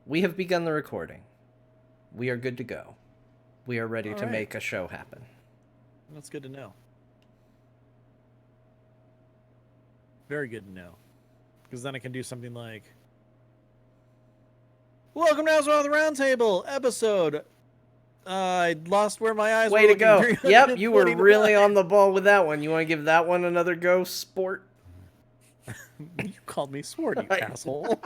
We have begun the recording. We are good to go. We are ready All to right. make a show happen. That's good to know. Very good to know. Because then I can do something like, welcome to Azrael the Roundtable, episode. I lost where my eyes Way were to looking. go. Yep, you were 349. really on the ball with that one. You want to give that one another go, sport? You called me sword, you asshole.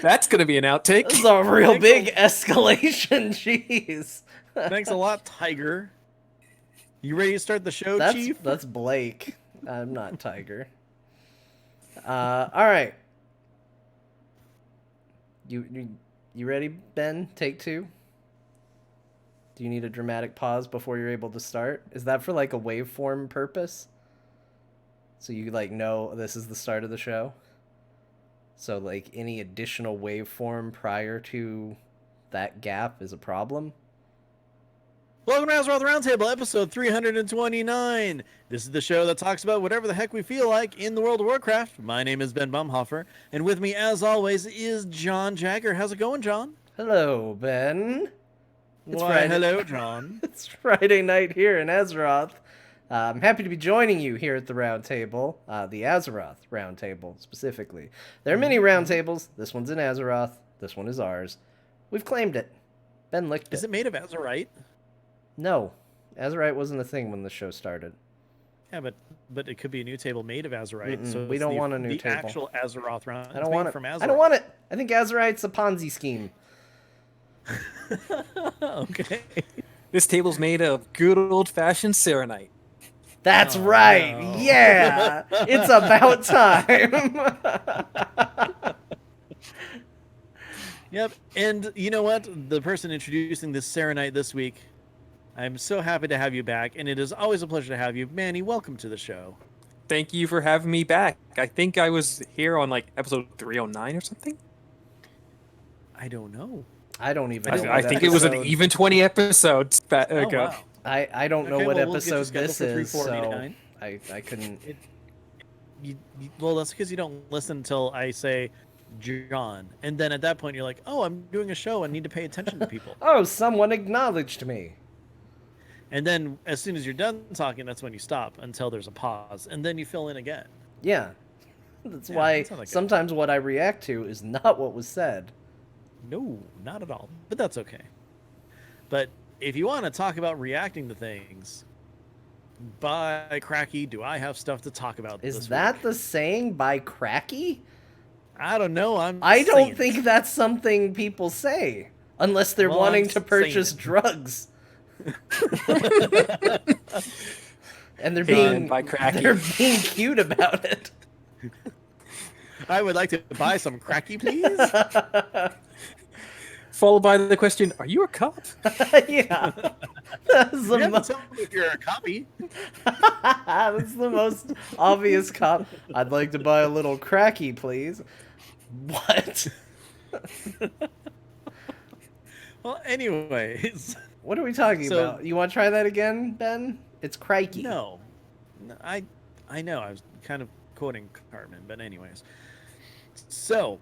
That's going to be an outtake. This is a real Thanks big escalation. Jeez. Thanks a lot, Tiger. You ready to start the show, That's Chief? Blake. I'm not Tiger. All right. You ready, Ben? Take two. Do you need a dramatic pause before you're able to start? Is that for like a waveform purpose? So you like know this is the start of the show? So like any additional waveform prior to that gap is a problem? Welcome to Azrael the Roundtable, episode 329. This is the show that talks about whatever the heck we feel like in the world of Warcraft. My name is Ben Bumhofer, and with me, as always, is John Jagger. How's it going, John? Hello, Ben. It's Why, Friday. hello, John. It's Friday night here in Azeroth. I'm happy to be joining you here at the round table, the Azeroth round table specifically. There are many round tables. This one's in Azeroth. This one is ours. We've claimed it. Ben licked it. Is it made of Azurite? No, Azurite wasn't a thing when the show started. Yeah, but it could be a new table made of Azurite. So we it's don't the- want a new the table. actual Azeroth round. I don't want it. From Azurite. I don't want it. I think Azurite's a Ponzi scheme. Okay. This table's made of good old-fashioned Serenite. That's Oh, right. no. Yeah, it's about time. Yep. And you know what? The person introducing this Serenite this week, I'm so happy to have you back, and it is always a pleasure to have you. Manny, welcome to the show. Thank you for having me back. I think I was here on like episode 309 or something. I don't know. I don't even know. I what think it was an episode- even 20 episodes Oh, ago. wow. I don't know Okay, what well, we'll get you episode scheduled this for is, so 349. I couldn't. Well, that's because you don't listen until I say John. And then at that point, you're like, oh, I'm doing a show. I need to pay attention to people. Oh, someone acknowledged me. And then as soon as you're done talking, that's when you stop until there's a pause. And then you fill in again. Yeah. That's Yeah, why that's not that good. sometimes what I react to is not what was said. No, not at all. But that's okay. But if you want to talk about reacting to things, by cracky, do I have stuff to talk about Is this that week? the saying by cracky? I don't know. I don't saying think it. that's something people say. Unless they're Well, wanting I'm to purchase saying it. drugs. And they're Hey, being by cracky. they're being cute about it. I would like to buy some cracky, please. Followed by the question, are you a cop? Yeah. That's the, You have to mo- tell me if you're a copy. That's the most obvious cop. I'd like to buy a little cracky, please. What? Well, anyways, What are we talking So- about? You want to try that again, Ben? It's crikey. no, I know. I was kind of quoting Cartman, but anyways. So,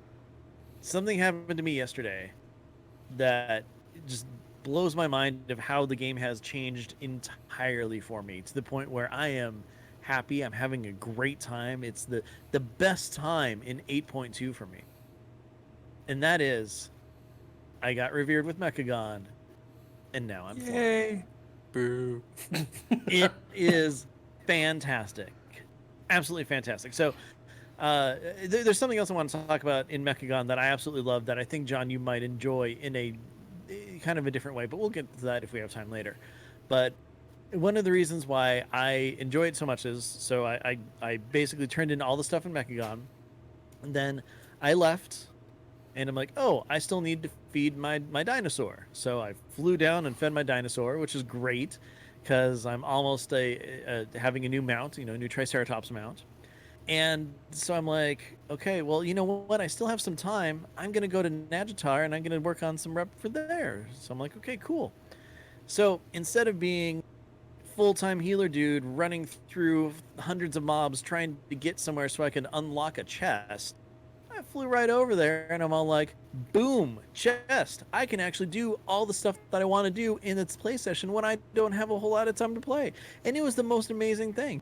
something happened to me yesterday that just blows my mind of how the game has changed entirely for me to the point where I am happy. I'm having a great time. It's the best time in 8.2 for me. And that is, I got revered with Mechagon, and now I'm flying. Yay. Boo. It is fantastic, absolutely fantastic. So there's something else I want to talk about in Mechagon that I absolutely love that I think, John, you might enjoy in a kind of a different way, but we'll get to that if we have time later. But one of the reasons why I enjoy it so much is, so I basically turned in all the stuff in Mechagon, and then I left, and I'm like, oh, I still need to feed my dinosaur. So I flew down and fed my dinosaur, which is great because I'm almost having a new mount, a new Triceratops mount. And so I'm like, okay, well, you know what? I still have some time. I'm going to go to Nagitar and I'm going to work on some rep for there. So I'm like, okay, cool. So instead of being full-time healer dude running through hundreds of mobs trying to get somewhere so I can unlock a chest, I flew right over there, and I'm all like, boom, chest. I can actually do all the stuff that I want to do in its play session when I don't have a whole lot of time to play. And it was the most amazing thing.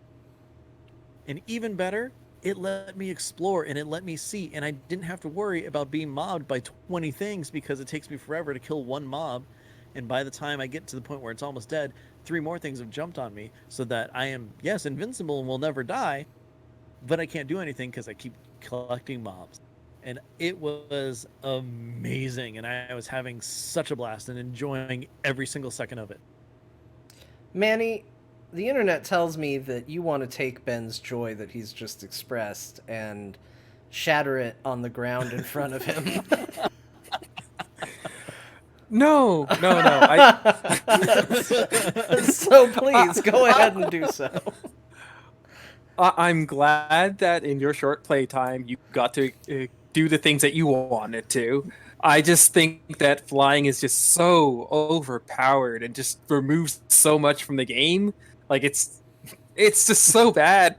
And even better, it let me explore and it let me see, and I didn't have to worry about being mobbed by 20 things because it takes me forever to kill one mob. And by the time I get to the point where it's almost dead, 3 more things have jumped on me so that I am, yes, invincible and will never die, but I can't do anything because I keep collecting mobs. And it was amazing, and I was having such a blast and enjoying every single second of it. Manny, the internet tells me that you want to take Ben's joy that he's just expressed and shatter it on the ground in front of him. No. So please, go ahead and do so. I'm glad that in your short playtime you got to do the things that you wanted to. I just think that flying is just so overpowered and just removes so much from the game. Like it's just so bad.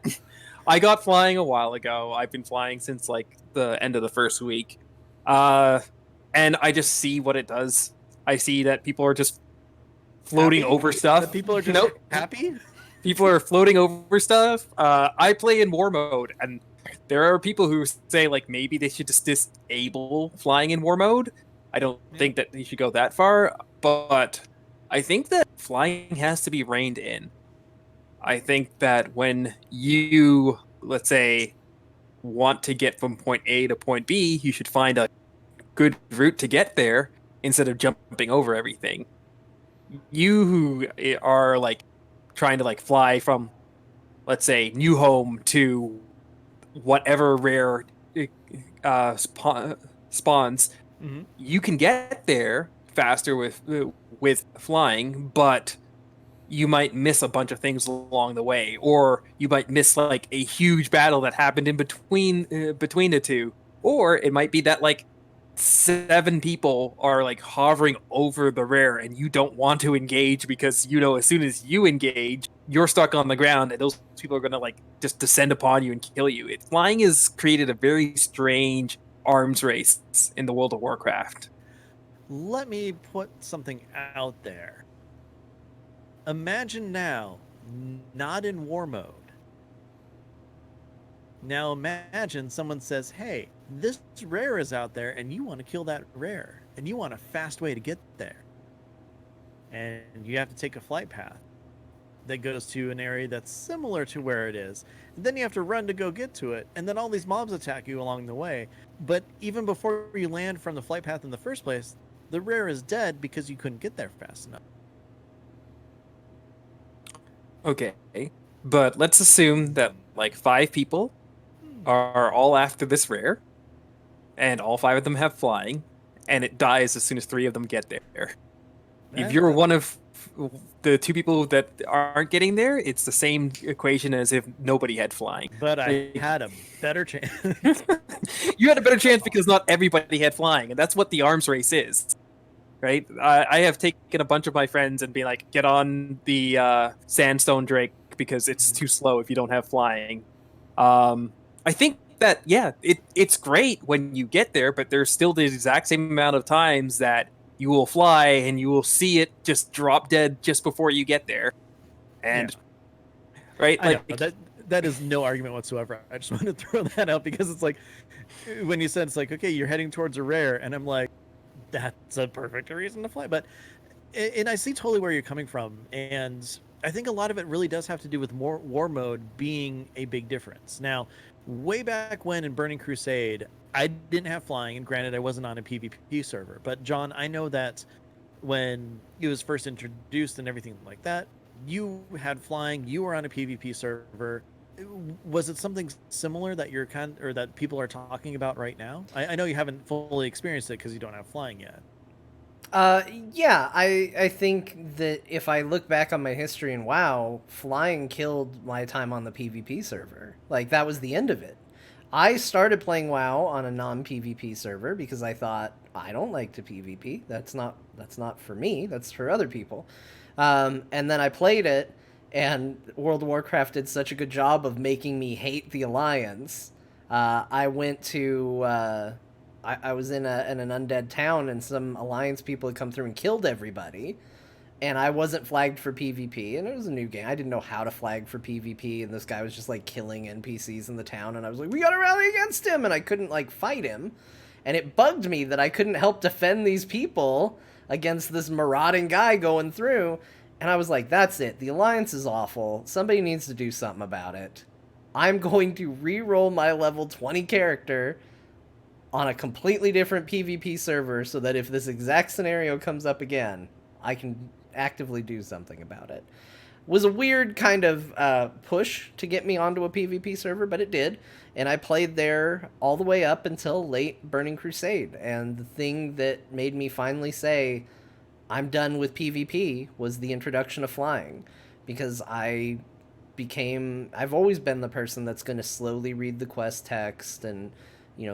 I got flying a while ago. I've been flying since like the end of the first week. And I just see what it does. I see that people are just floating Happy? over stuff. That people are just Nope. happy? People are floating over stuff. I play in war mode, and there are people who say like maybe they should just disable flying in war mode. I don't think that they should go that far, but I think that flying has to be reined in. I think that when you, let's say, want to get from point A to point B, you should find a good route to get there instead of jumping over everything. You who are like trying to like fly from, let's say, New Home to whatever rare spawns, Mm-hmm. you can get there faster with flying, but you might miss a bunch of things along the way, or you might miss like a huge battle that happened in between the two, or it might be that like 7 people are like hovering over the rare and you don't want to engage because you know as soon as you engage you're stuck on the ground and those people are going to like just descend upon you and kill you. Flying has created a very strange arms race in the World of Warcraft. Let me put something out there. Imagine now, not in war mode. Now imagine someone says, hey, this rare is out there and you want to kill that rare and you want a fast way to get there. And you have to take a flight path that goes to an area that's similar to where it is. And then you have to run to go get to it. And then all these mobs attack you along the way. But even before you land from the flight path in the first place, the rare is dead because you couldn't get there fast enough. Okay, but let's assume that like 5 people are all after this rare, and all 5 of them have flying, and it dies as soon as 3 of them get there. If you're one of the 2 people that aren't getting there, it's the same equation as if nobody had flying. But I had a better chance. You had a better chance because not everybody had flying, and that's what the arms race is. Right? I have taken a bunch of my friends and be like, get on the Sandstone Drake because it's too slow if you don't have flying. I think that, yeah, it's great when you get there, but there's still the exact same amount of times that you will fly and you will see it just drop dead just before you get there. And, yeah. Right? I know, that is no argument whatsoever. I just want to throw that out because it's like, when you said it's like, okay, you're heading towards a rare, and I'm like, that's a perfect reason to fly. But and I see totally where you're coming from, and I think a lot of it really does have to do with more war mode being a big difference. Now, way back when in Burning Crusade, I didn't have flying, and granted, I wasn't on a PvP server. But John, I know that when it was first introduced and everything like that, you had flying. You were on a PvP server. Was it something similar that you're or that people are talking about right now? I know you haven't fully experienced it because you don't have flying yet. Yeah, I think that if I look back on my history in WoW, flying killed my time on the PvP server. Like, that was the end of it. I started playing WoW on a non-PvP server because I thought, I don't like to PvP. That's not for me. That's for other people. And then I played it, and World of Warcraft did such a good job of making me hate the Alliance. I went to I was in an undead town, and some alliance people had come through and killed everybody, and I wasn't flagged for PvP, and it was a new game. I didn't know how to flag for PvP, and this guy was just like killing NPCs in the town, and I was like, we gotta rally against him, and I couldn't like fight him, and it bugged me that I couldn't help defend these people against this marauding guy going through, and I was like, that's it. The alliance is awful. Somebody needs to do something about it. I'm going to re-roll my level 20 character on a completely different PvP server so that if this exact scenario comes up again, I can actively do something about it. Was a weird kind of push to get me onto a PvP server, but it did. And I played there all the way up until late Burning Crusade. And the thing that made me finally say, I'm done with PvP, was the introduction of flying. Because I've always been the person that's going to slowly read the quest text and,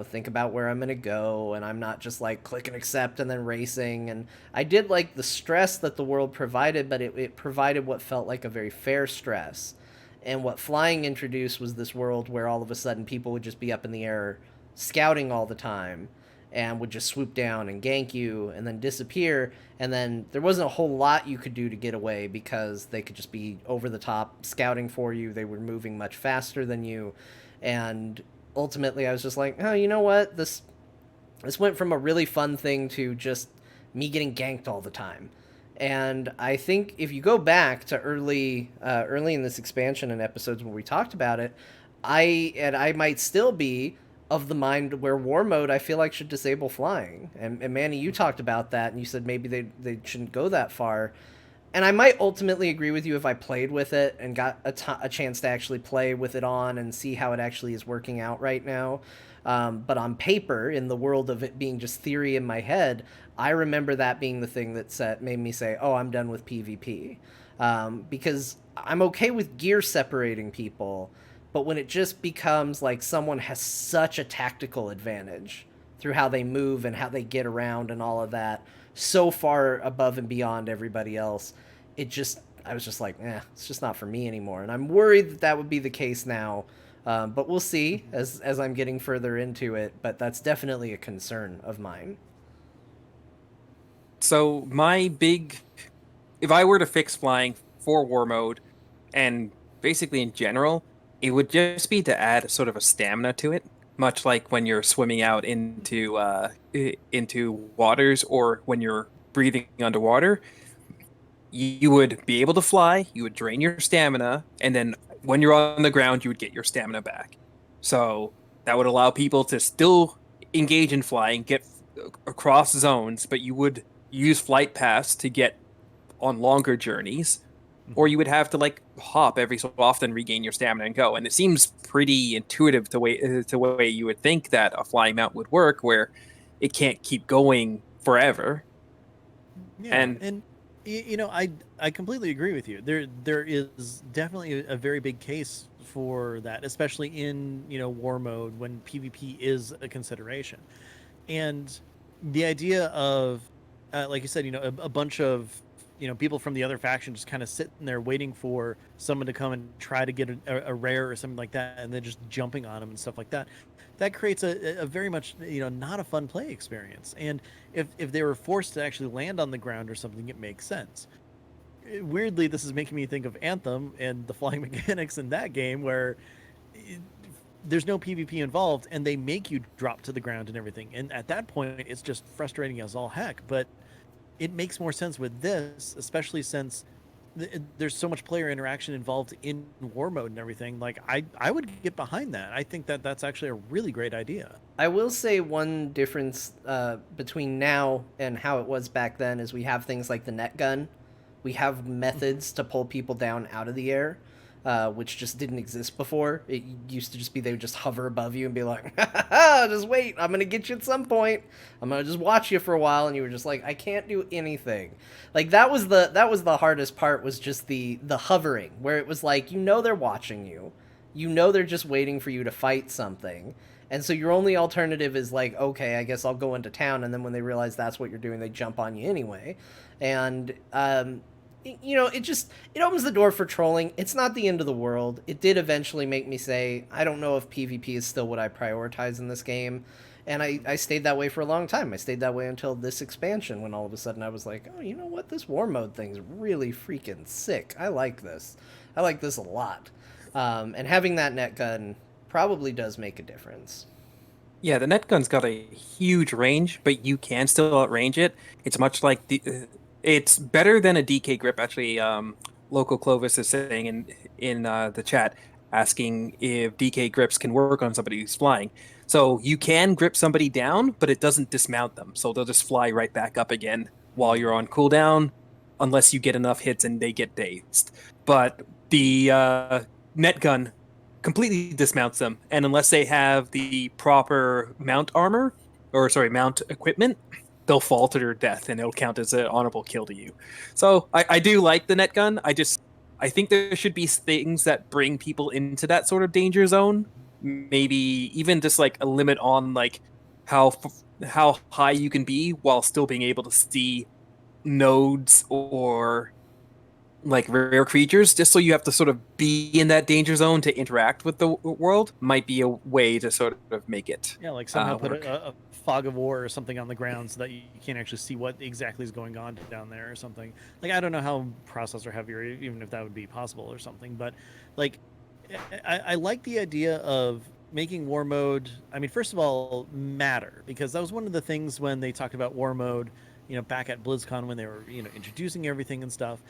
think about where I'm going to go, and I'm not just like click and accept and then racing. And I did like the stress that the world provided, but it provided what felt like a very fair stress. And what flying introduced was this world where all of a sudden people would just be up in the air scouting all the time and would just swoop down and gank you and then disappear. And then there wasn't a whole lot you could do to get away because they could just be over the top scouting for you. They were moving much faster than you. And ultimately I was just like, oh, you know what? This went from a really fun thing to just me getting ganked all the time. And I think if you go back to early in this expansion and episodes where we talked about it, I might still be of the mind where war mode I feel like should disable flying. And Manny, you talked about that, and you said maybe they shouldn't go that far. And I might ultimately agree with you if I played with it and got a chance to actually play with it on and see how it actually is working out right now. But on paper, in the world of it being just theory in my head, I remember that being the thing that made me say, oh, I'm done with PvP. Because I'm okay with gear separating people, but when it just becomes like someone has such a tactical advantage through how they move and how they get around and all of that, so far above and beyond everybody else, I was just like, it's just not for me anymore. And I'm worried that would be the case now. But we'll see as I'm getting further into it. But that's definitely a concern of mine. So if I were to fix flying for war mode, and basically in general, it would just be to add sort of a stamina to it, much like when you're swimming out into waters or when you're breathing underwater. You would be able to fly, you would drain your stamina, and then when you're on the ground, you would get your stamina back. So that would allow people to still engage in flying, get across zones, but you would use flight paths to get on longer journeys, or you would have to like hop every so often, regain your stamina, and go. And it seems pretty intuitive to way you would think that a flying mount would work, where it can't keep going forever. Yeah, and I completely agree with you. There is definitely a very big case for that, especially in war mode when PvP is a consideration, and the idea of like you said, a bunch of people from the other faction just kind of sitting there waiting for someone to come and try to get a rare or something like that, and then just jumping on them and stuff like that. That creates a very much not a fun play experience. And if they were forced to actually land on the ground or something, it makes sense. Weirdly, this is making me think of Anthem and the flying mechanics in that game, where there's no PvP involved, and they make you drop to the ground and everything. And at that point, it's just frustrating as all heck. But it makes more sense with this, especially since there's so much player interaction involved in war mode and everything. Like I would get behind that. I think that's actually a really great idea. I will say one difference between now and how it was back then is we have things like the net gun. We have methods to pull people down out of the air, which just didn't exist before. It used to just be they would just hover above you and be like, just wait, I'm going to get you at some point. I'm going to just watch you for a while. And you were just like, I can't do anything. Like that was the hardest part, was just the hovering, where it was like, they're watching you. They're just waiting for you to fight something. And so your only alternative is like, okay, I guess I'll go into town. And then when they realize that's what you're doing, they jump on you anyway. And it opens the door for trolling. It's not the end of the world. It did eventually make me say, I don't know if PvP is still what I prioritize in this game. And I stayed that way for a long time. I stayed that way until this expansion, when all of a sudden I was like, oh, you know what? This war mode thing's really freaking sick. I like this. I like this a lot. And having that net gun probably does make a difference. Yeah, the net gun's got a huge range, but you can still outrange it. It's much like it's better than a DK grip. Actually, local Clovis is saying in the chat, asking if DK grips can work on somebody who's flying. So you can grip somebody down, but it doesn't dismount them. So they'll just fly right back up again while you're on cooldown, unless you get enough hits and they get dazed. But the net gun completely dismounts them, and unless they have the proper mount armor, or sorry, mount equipment, they'll fall to their death, and it'll count as an honorable kill to you. So I do like the net gun. I think there should be things that bring people into that sort of danger zone. Maybe even just like a limit on like how how high you can be while still being able to see nodes or like rare creatures, just so you have to sort of be in that danger zone to interact with the world, might be a way to sort of make it Yeah, like somehow put work. a fog of war or something on the ground so that you can't actually see what exactly is going on down there or something. Like I don't know how processor heavy or even if that would be possible or something, but like I like the idea of making war mode. I mean, first of all, matter, because that was one of the things when they talked about war mode, back at BlizzCon when they were introducing everything and stuff.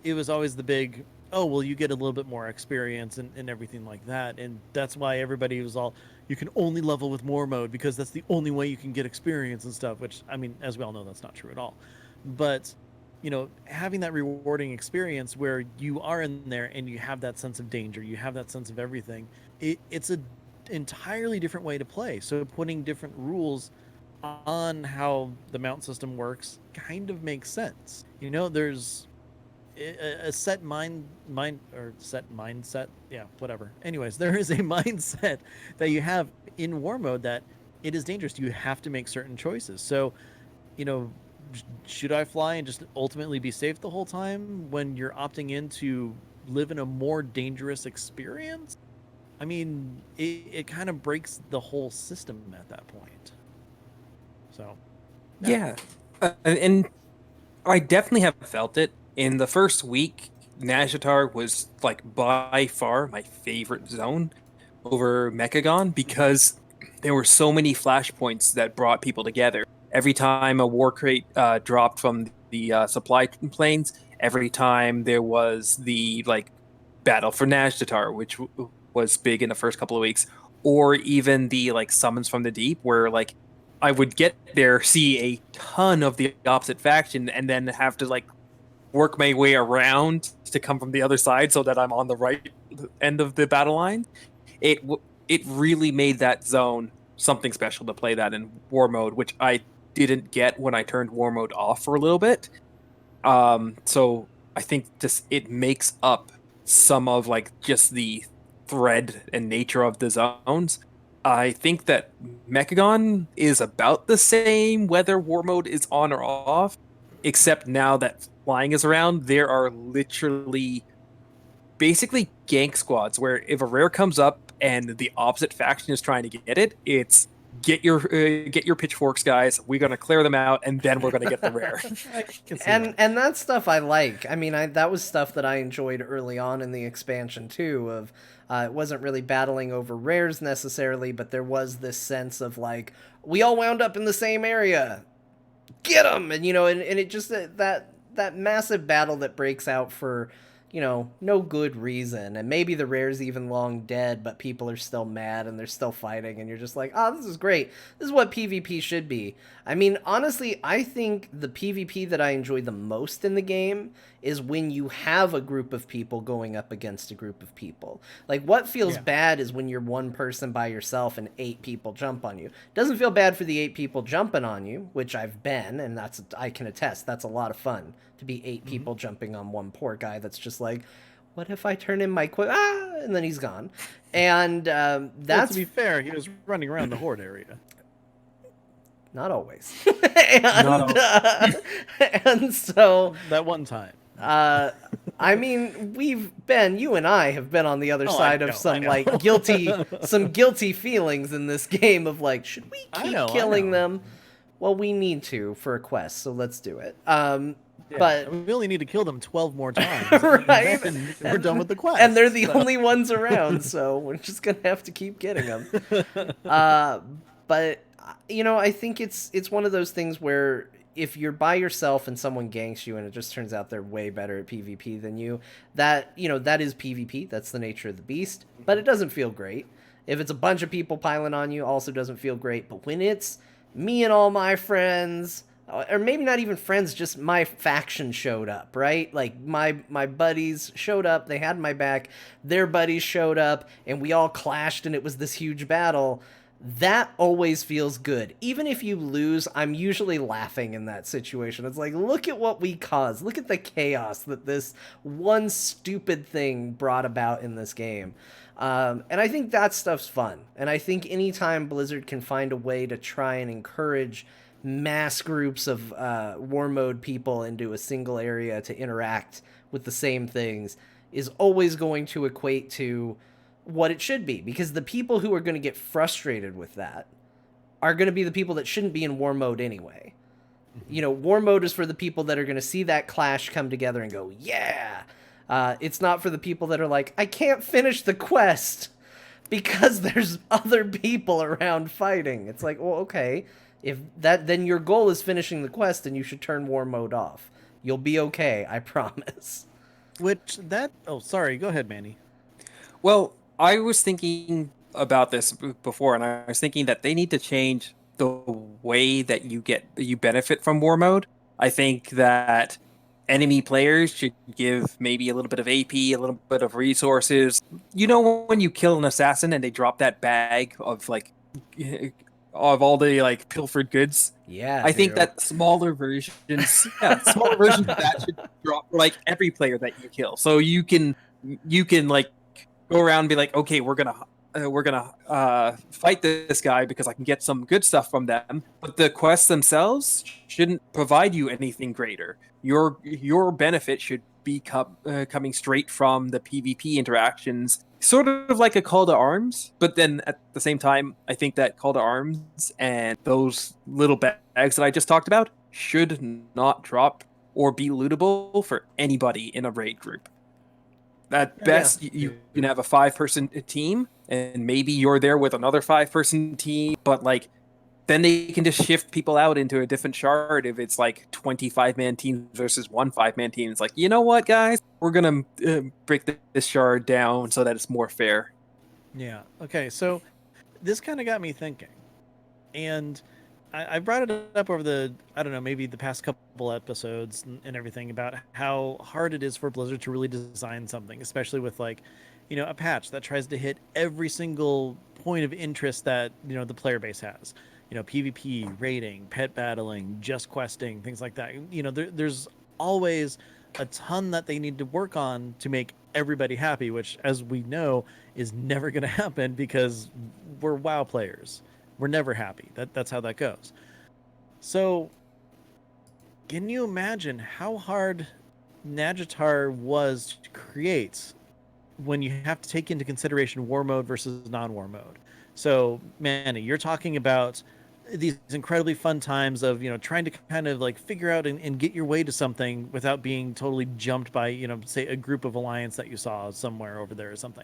It was always the big, oh well, you get a little bit more experience and everything like that, and that's why everybody was all, you can only level with war mode because that's the only way you can get experience and stuff, which I mean, as we all know, that's not true at all. But having that rewarding experience where you are in there and you have that sense of danger, you have that sense of everything, it's a entirely different way to play. So putting different rules on how the mount system works kind of makes sense. There's a set mind or set mindset, yeah, whatever. Anyways, there is a mindset that you have in war mode that it is dangerous. You have to make certain choices. So you know should I fly and just ultimately be safe the whole time when you're opting in to live in a more dangerous experience? I mean, it kind of breaks the whole system at that point. So Yeah, and I definitely have felt it in the first week. Nazjatar was like by far my favorite zone over Mechagon because there were so many flashpoints that brought people together. Every time a war crate dropped from the supply planes, every time there was the like battle for Nazjatar, which was big in the first couple of weeks, or even the like summons from the deep, where like I would get there, see a ton of the opposite faction, and then have to like work my way around to come from the other side so that I'm on the right end of the battle line. It really made that zone something special to play that in war mode, which I didn't get when I turned war mode off for a little bit. So I think just it makes up some of like just the thread and nature of the zones. I think that Mechagon is about the same whether war mode is on or off, except now that flying is around, there are literally basically gank squads where if a rare comes up and the opposite faction is trying to get it, it's get your pitchforks, guys. We're gonna clear them out, and then we're gonna get the rare. I can see and that. and that stuff I like. I mean, that was stuff that I enjoyed early on in the expansion too. Of it wasn't really battling over rares necessarily, but there was this sense of like we all wound up in the same area. Get them, and it just that massive battle that breaks out for no good reason, and maybe the rare's even long dead, but people are still mad and they're still fighting, and you're just like, oh, this is great. This is what PvP should be. I mean, honestly, I think the PvP that I enjoy the most in the game is when you have a group of people going up against a group of people. Like, what feels bad is when you're one person by yourself and 8 people jump on you. It doesn't feel bad for the 8 people jumping on you, which I've been, and I can attest, that's a lot of fun to be 8 people jumping on one poor guy that's just like, what if I turn in my and then he's gone. And Well, that's to be fair, he was running around the horde area. not always. and, Not and so That one time. Uh, I mean, you and I have been on the other Oh, I side of know, I some know. like some guilty feelings in this game of like, should we keep I killing know. them? Well, we need to for a quest, so let's do it. Yeah, But we only need to kill them 12 more times, and right, then we're done with the quest. and they're the So. only ones around, so we're just gonna have to keep getting them. Uh, but I think it's one of those things where if you're by yourself and someone ganks you and it just turns out they're way better at PvP than you, that is PvP. That's the nature of the beast. But it doesn't feel great. If it's a bunch of people piling on you, also doesn't feel great. But when it's me and all my friends, or maybe not even friends, just my faction showed up, right? Like my buddies showed up, they had my back, their buddies showed up, and we all clashed and it was this huge battle. That always feels good. Even if you lose, I'm usually laughing in that situation. It's like, look at what we caused. Look at the chaos that this one stupid thing brought about in this game. And I think that stuff's fun. And I think anytime Blizzard can find a way to try and encourage mass groups of war mode people into a single area to interact with the same things is always going to equate to what it should be, because the people who are going to get frustrated with that are going to be the people that shouldn't be in war mode anyway. War mode is for the people that are going to see that clash come together and go, yeah. It's not for the people that are like, I can't finish the quest because there's other people around fighting. It's like, well, okay, if that, then your goal is finishing the quest, then you should turn war mode off. You'll be okay, I promise. Oh, sorry, go ahead, Manny. Well, I was thinking about this before, and I was thinking that they need to change the way that you benefit from war mode. I think that enemy players should give maybe a little bit of AP, a little bit of resources. You know, when you kill an assassin and they drop that bag of like of all the like pilfered goods. Yeah, I think dude. that smaller versions of that should drop for like every player that you kill. So you can like go around and be like, okay, we're gonna fight this guy because I can get some good stuff from them. But the quests themselves shouldn't provide you anything greater. Your benefit should be coming straight from the PvP interactions, sort of like a call to arms. But then at the same time, I think that call to arms and those little bags that I just talked about should not drop or be lootable for anybody in a raid group. At best, you can have a 5-person team, and maybe you're there with another 5-person team, but like then they can just shift people out into a different shard if it's like 25-man teams versus one 5-man team. It's like, you know what, guys, we're gonna break this shard down so that it's more fair. Yeah. Okay. So this kind of got me thinking, and I brought it up over I don't know, maybe the past couple episodes and everything about how hard it is for Blizzard to really design something, especially with like, a patch that tries to hit every single point of interest that the player base has. PvP, raiding, pet battling, just questing, things like that. There's always a ton that they need to work on to make everybody happy, which, as we know, is never going to happen because we're WoW players. We're never happy. That's how that goes. So, can you imagine how hard Nagitar was to create when you have to take into consideration war mode versus non-war mode? So, Manny, you're talking about these incredibly fun times of trying to kind of like figure out and get your way to something without being totally jumped by say a group of alliance that you saw somewhere over there or something.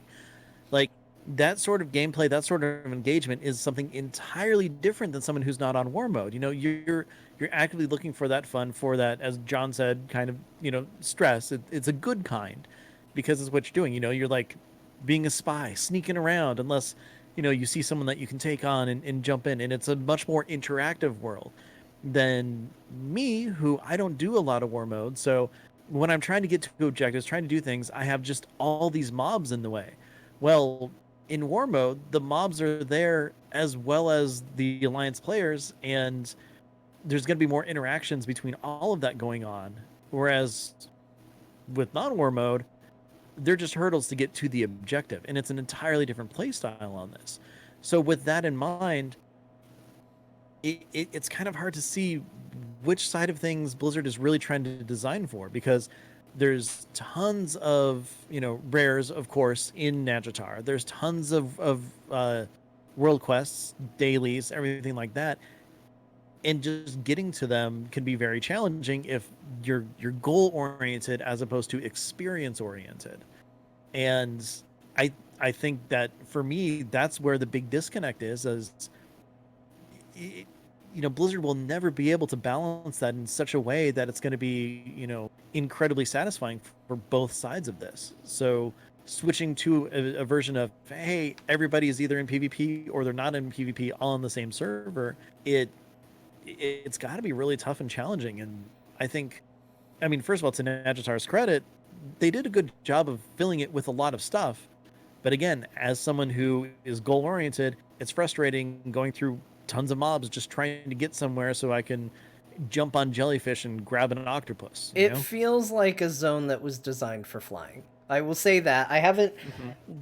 Like, that sort of gameplay, that sort of engagement is something entirely different than someone who's not on war mode. You're actively looking for that fun, for that, as John said, kind of stress. It's a good kind, because it's what you're doing. You're like being a spy, sneaking around, unless you see someone that you can take on and jump in, and it's a much more interactive world than me, who I don't do a lot of war mode. So when I'm trying to get to objectives, trying to do things, I have just all these mobs in the way. Well, in war mode, the mobs are there as well as the alliance players, and there's going to be more interactions between all of that going on. Whereas with non-war mode, they're just hurdles to get to the objective, and it's an entirely different play style on this. So with that in mind, it's kind of hard to see which side of things Blizzard is really trying to design for, because There's tons of, rares, of course, in Nadjatar. There's tons of world quests, dailies, everything like that. And just getting to them can be very challenging if you're goal oriented as opposed to experience oriented. And I think that for me, that's where the big disconnect is. Blizzard will never be able to balance that in such a way that it's going to be, incredibly satisfying for both sides of this. So switching to a version of, hey, everybody is either in PvP or they're not in PvP all on the same server, it's got to be really tough and challenging. And I think, first of all, to Nadjatar's credit, they did a good job of filling it with a lot of stuff. But again, as someone who is goal oriented, it's frustrating going through tons of mobs just trying to get somewhere so I can jump on jellyfish and grab an octopus. It feels like a zone that was designed for flying. I will say that. I haven't...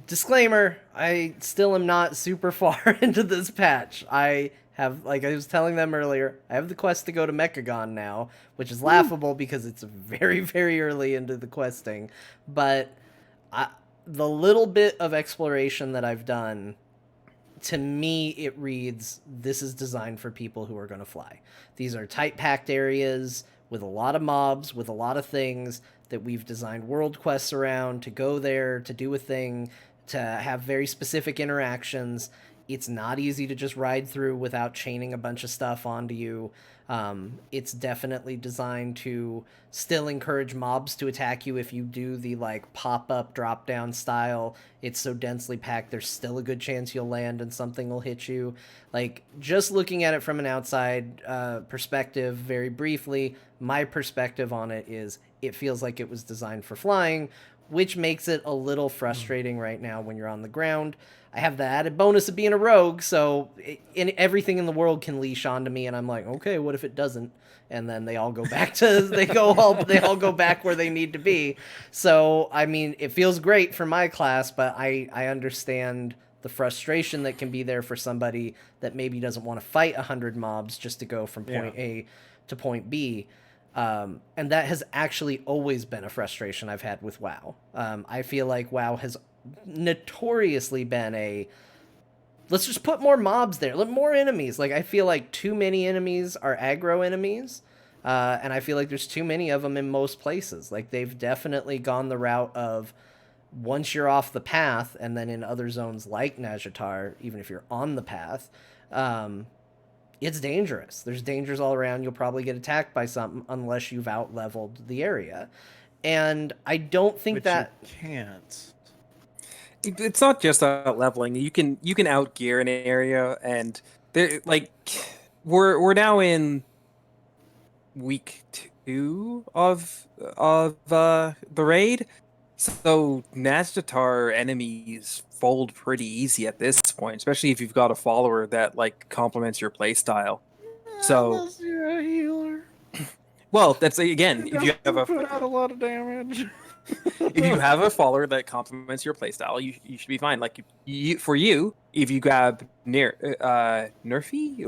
Disclaimer, I still am not super far into this patch. I have, like I was telling them earlier, I have the quest to go to Mechagon now, which is laughable because it's very, very early into the questing. But the little bit of exploration that I've done, to me, it reads, this is designed for people who are going to fly. These are tight packed areas with a lot of mobs, with a lot of things that we've designed world quests around, to go there, to do a thing, to have very specific interactions. It's not easy to just ride through without chaining a bunch of stuff onto you. It's definitely designed to still encourage mobs to attack you if you do the like pop-up drop-down style. It's so densely packed, there's still a good chance you'll land and something will hit you. Like, just looking at it from an outside perspective, very briefly, my perspective on it is it feels like it was designed for flying, which makes it a little frustrating right now when you're on the ground. I have the added bonus of being a rogue, so everything in the world can leash onto me, and I'm like, okay, what if it doesn't? And then they all go back to they all go back where they need to be. So it feels great for my class, but I understand the frustration that can be there for somebody that maybe doesn't want to fight 100 mobs just to go from point A to point B. And that has actually always been a frustration I've had with WoW. I feel like WoW has notoriously been let's just put more mobs there, more enemies. Like, I feel like too many enemies are aggro enemies, and I feel like there's too many of them in most places. Like, they've definitely gone the route of, once you're off the path, and then in other zones like Nadjatar, even if you're on the path, it's dangerous. There's dangers all around. You'll probably get attacked by something unless you've out-leveled the area. And I don't think Which that... you can't. It's not just leveling. You can outgear an area, and we're now in week 2 of the raid, so Nazjatar enemies fold pretty easy at this point, especially if you've got a follower that complements your playstyle. So unless you're a healer. Well, that's again, if you have put out a lot of damage. if you have a follower that complements your playstyle, you should be fine. Like if you grab Nerfy,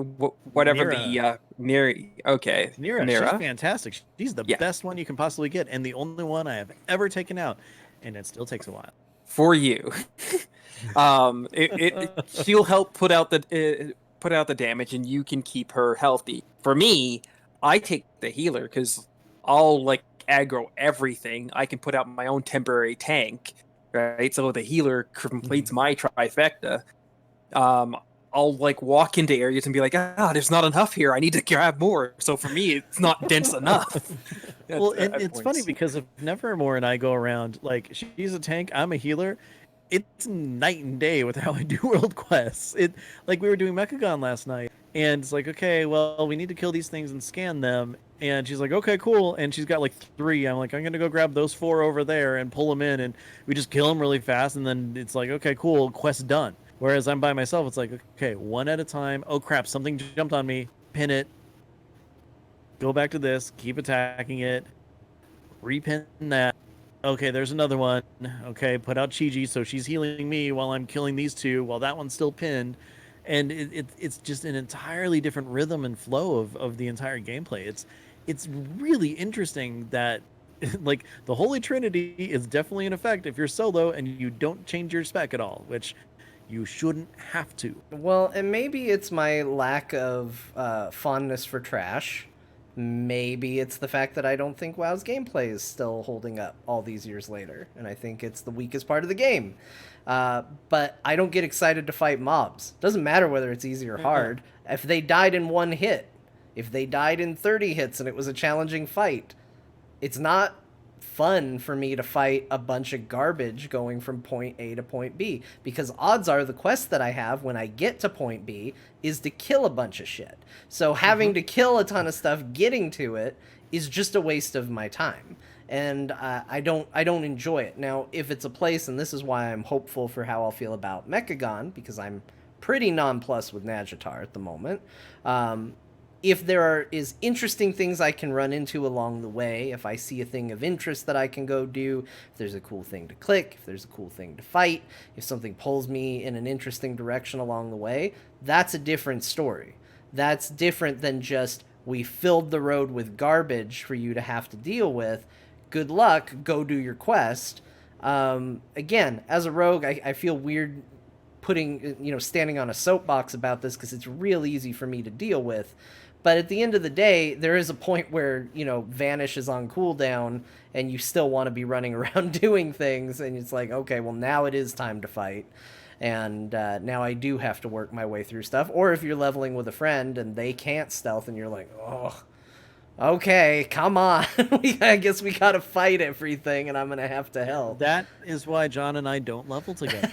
whatever Nira. Nira, she's fantastic. She's the best one you can possibly get, and the only one I have ever taken out, and it still takes a while. For you, she'll help put out the damage, and you can keep her healthy. For me, I take the healer because I'll aggro everything. I can put out my own temporary tank, right? So the healer completes my trifecta. I'll walk into areas and be like, there's not enough here. I need to grab more. So for me, it's not dense enough. Well, it's funny because if Nevermore and I go around, she's a tank, I'm a healer, it's night and day with how I do world quests. We were doing Mechagon last night, and it's okay, well, we need to kill these things and scan them. And she's like, okay, cool. And she's got 3. I'm like, I'm going to go grab those 4 over there and pull them in. And we just kill them really fast. And then it's okay, cool, quest done. Whereas I'm by myself, it's okay, one at a time. Oh, crap, something jumped on me. Pin it. Go back to this. Keep attacking it. Repin that. Okay, there's another one. Okay, put out Chi-Ji, so she's healing me while I'm killing these 2, while that one's still pinned. And it's just an entirely different rhythm and flow of the entire gameplay. It's really interesting that like the Holy Trinity is definitely in effect if you're solo and you don't change your spec at all, which you shouldn't have to. Well, and maybe it's my lack of fondness for trash. Maybe it's the fact that I don't think WoW's gameplay is still holding up all these years later, and I think it's the weakest part of the game. But I don't get excited to fight mobs. Doesn't matter whether it's easy or hard. If they died in one hit, if they died in 30 hits and it was a challenging fight, it's not fun for me to fight a bunch of garbage going from point A to point B, because odds are the quest that I have when I get to point B is to kill a bunch of shit. So having to kill a ton of stuff getting to it is just a waste of my time. And I don't enjoy it. Now, if it's a place, and this is why I'm hopeful for how I'll feel about Mechagon, because I'm pretty nonplussed with Nadjatar at the moment. If is interesting things I can run into along the way, if I see a thing of interest that I can go do, if there's a cool thing to click, if there's a cool thing to fight, if something pulls me in an interesting direction along the way, that's a different story. That's different than just, we filled the road with garbage for you to have to deal with. Good luck, go do your quest. Again, as a rogue, I feel weird standing on a soapbox about this, because it's real easy for me to deal with. But at the end of the day, there is a point where, Vanish is on cooldown and you still want to be running around doing things. And it's like, okay, well, now it is time to fight. And now I do have to work my way through stuff. Or if you're leveling with a friend and they can't stealth and you're like, oh, okay, come on. I guess we got to fight everything and I'm going to have to help. That is why John and I don't level together.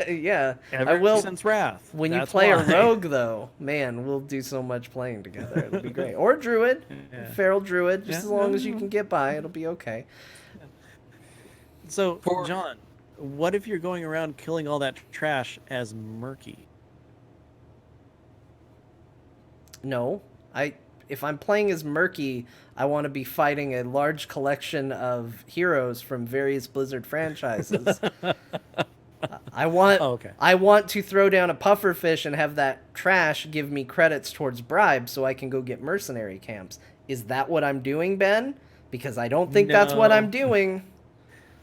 Yeah, Ever I will. since Wrath. When you That's play why. a rogue, though, man, we'll do so much playing together. It'll be great. Or druid, feral druid, just as long as you can get by, it'll be okay. So, John, what if you're going around killing all that trash as Murky? No, if I'm playing as Murky, I want to be fighting a large collection of heroes from various Blizzard franchises. I want to throw down a pufferfish and have that trash give me credits towards bribes so I can go get mercenary camps. Is that what I'm doing, Ben? Because I don't think that's what I'm doing.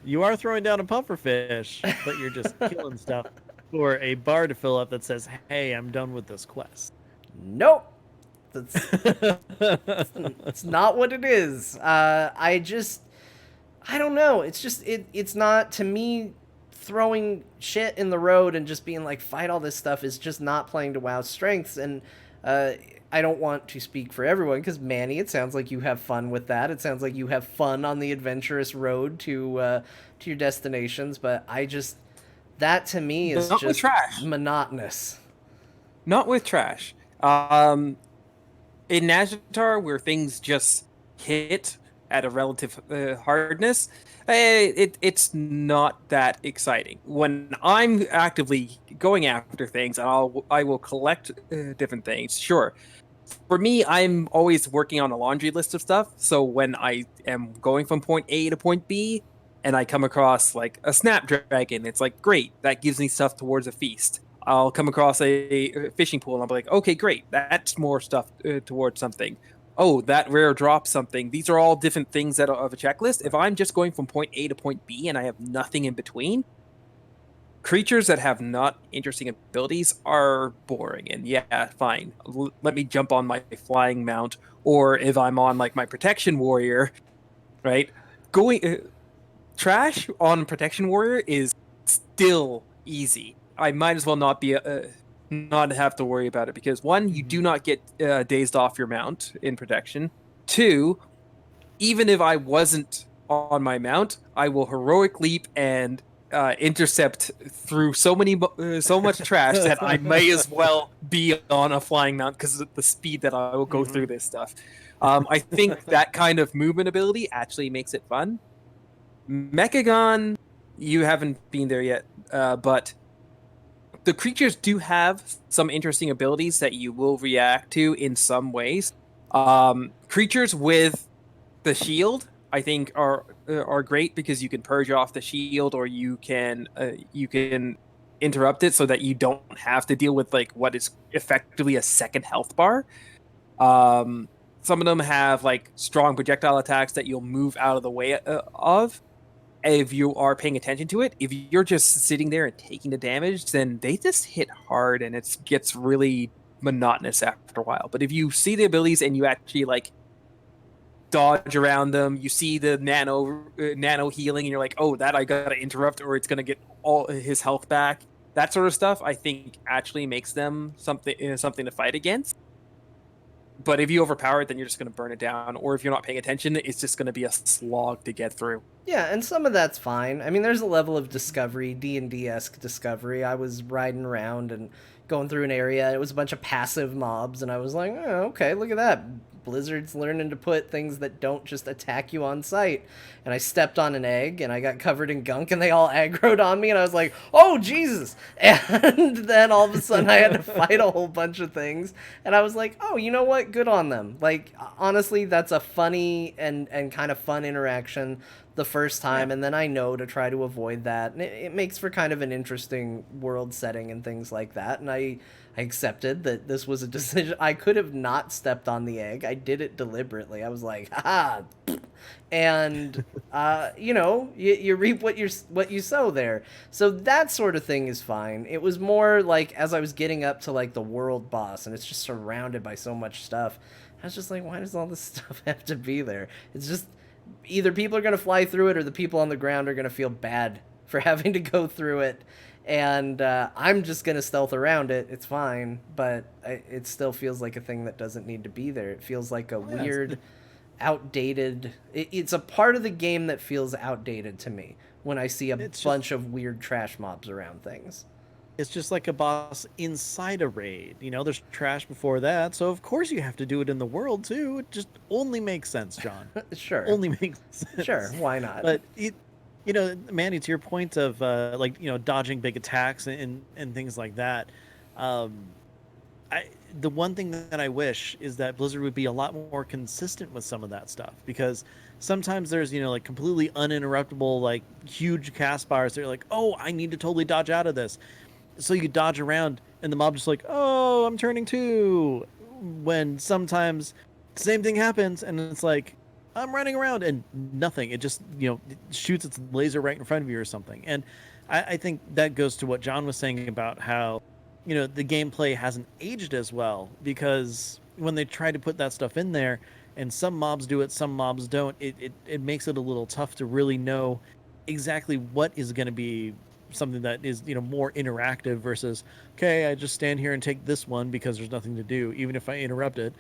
You are throwing down a pufferfish, but you're just killing stuff for a bar to fill up that says, hey, I'm done with this quest. Nope. It's not what it is. I don't know. It's not, to me, throwing shit in the road and just being like, fight all this stuff is just not playing to WoW's strengths. And I don't want to speak for everyone, because Manny, it sounds like you have fun with that. It sounds like you have fun on the adventurous road to your destinations. But that to me is Not just with trash. Monotonous. Not with trash. In Nadjatar, where things just hit at a relative hardness, it's not that exciting. When I'm actively going after things, I will collect different things. Sure, for me, I'm always working on a laundry list of stuff. So when I am going from point A to point B, and I come across like a snapdragon, it's like, great, that gives me stuff towards a feast. I'll come across a fishing pool, and I'll be like, okay, great, that's more stuff towards something. Oh, that rare drop something. These are all different things that are of a checklist. If I'm just going from point A to point B and I have nothing in between, creatures that have not interesting abilities are boring. And yeah, fine. Let me jump on my flying mount, or if I'm on like my protection warrior, right? Trash on protection warrior is still easy. I might as well not have to worry about it, because one, you do not get dazed off your mount in protection. Two, even if I wasn't on my mount, I will heroic leap and intercept through so much trash that I may as well be on a flying mount, because of the speed that I will go through this stuff. I think that kind of movement ability actually makes it fun. Mechagon, you haven't been there yet, but the creatures do have some interesting abilities that you will react to in some ways. Creatures with the shield, I think, are great, because you can purge off the shield, or you can interrupt it so that you don't have to deal with like what is effectively a second health bar. some of them have like strong projectile attacks that you'll move out of the way of if you are paying attention to it. If you're just sitting there and taking the damage, then they just hit hard and it gets really monotonous after a while. But if you see the abilities and you actually like dodge around them, you see the nano healing, and you're like, oh, that I gotta interrupt, or it's gonna get all his health back. That sort of stuff, I think, actually makes them something to fight against. But if you overpower it, then you're just going to burn it down. Or if you're not paying attention, it's just going to be a slog to get through. Yeah, and some of that's fine. I mean, there's a level of discovery, D&D-esque discovery. I was riding around and going through an area. It was a bunch of passive mobs, and I was like, oh, okay, look at that. Blizzard's learning to put things that don't just attack you on sight. And I stepped on an egg, and I got covered in gunk, and they all aggroed on me, and I was like, oh, Jesus! And then all of a sudden I had to fight a whole bunch of things, and I was like, oh, you know what? Good on them. Like, honestly, that's a funny and kind of fun interaction the first time, and then I know to try to avoid that. And it makes for kind of an interesting world setting and things like that. And I accepted that this was a decision. I could have not stepped on the egg. I did it deliberately. I was like, haha. And, you reap what you sow there. So that sort of thing is fine. It was more like as I was getting up to like the world boss and it's just surrounded by so much stuff, I was just like, why does all this stuff have to be there? It's just either people are going to fly through it or the people on the ground are going to feel bad for having to go through it. And I'm just going to stealth around it. It's fine, but it still feels like a thing that doesn't need to be there. It feels like a weird, outdated... It's a part of the game that feels outdated to me when I see a bunch of weird trash mobs around things. It's just like a boss inside a raid. You know, there's trash before that, so of course you have to do it in the world too. It just only makes sense, John. Sure. Only makes sense. Sure, why not? But Manny, to your point of dodging big attacks and things like that, the one thing that I wish is that Blizzard would be a lot more consistent with some of that stuff, because sometimes there's like completely uninterruptible like huge cast bars that are like, oh, I need to totally dodge out of this. So you dodge around and the mob just like, oh, I'm turning too. When sometimes the same thing happens and it's like, I'm running around and nothing. It just, it shoots its laser right in front of you or something. And I think that goes to what John was saying about how, the gameplay hasn't aged as well, because when they try to put that stuff in there and some mobs do it, some mobs don't, it makes it a little tough to really know exactly what is going to be something that is more interactive versus, okay, I just stand here and take this one because there's nothing to do. Even if I interrupt it,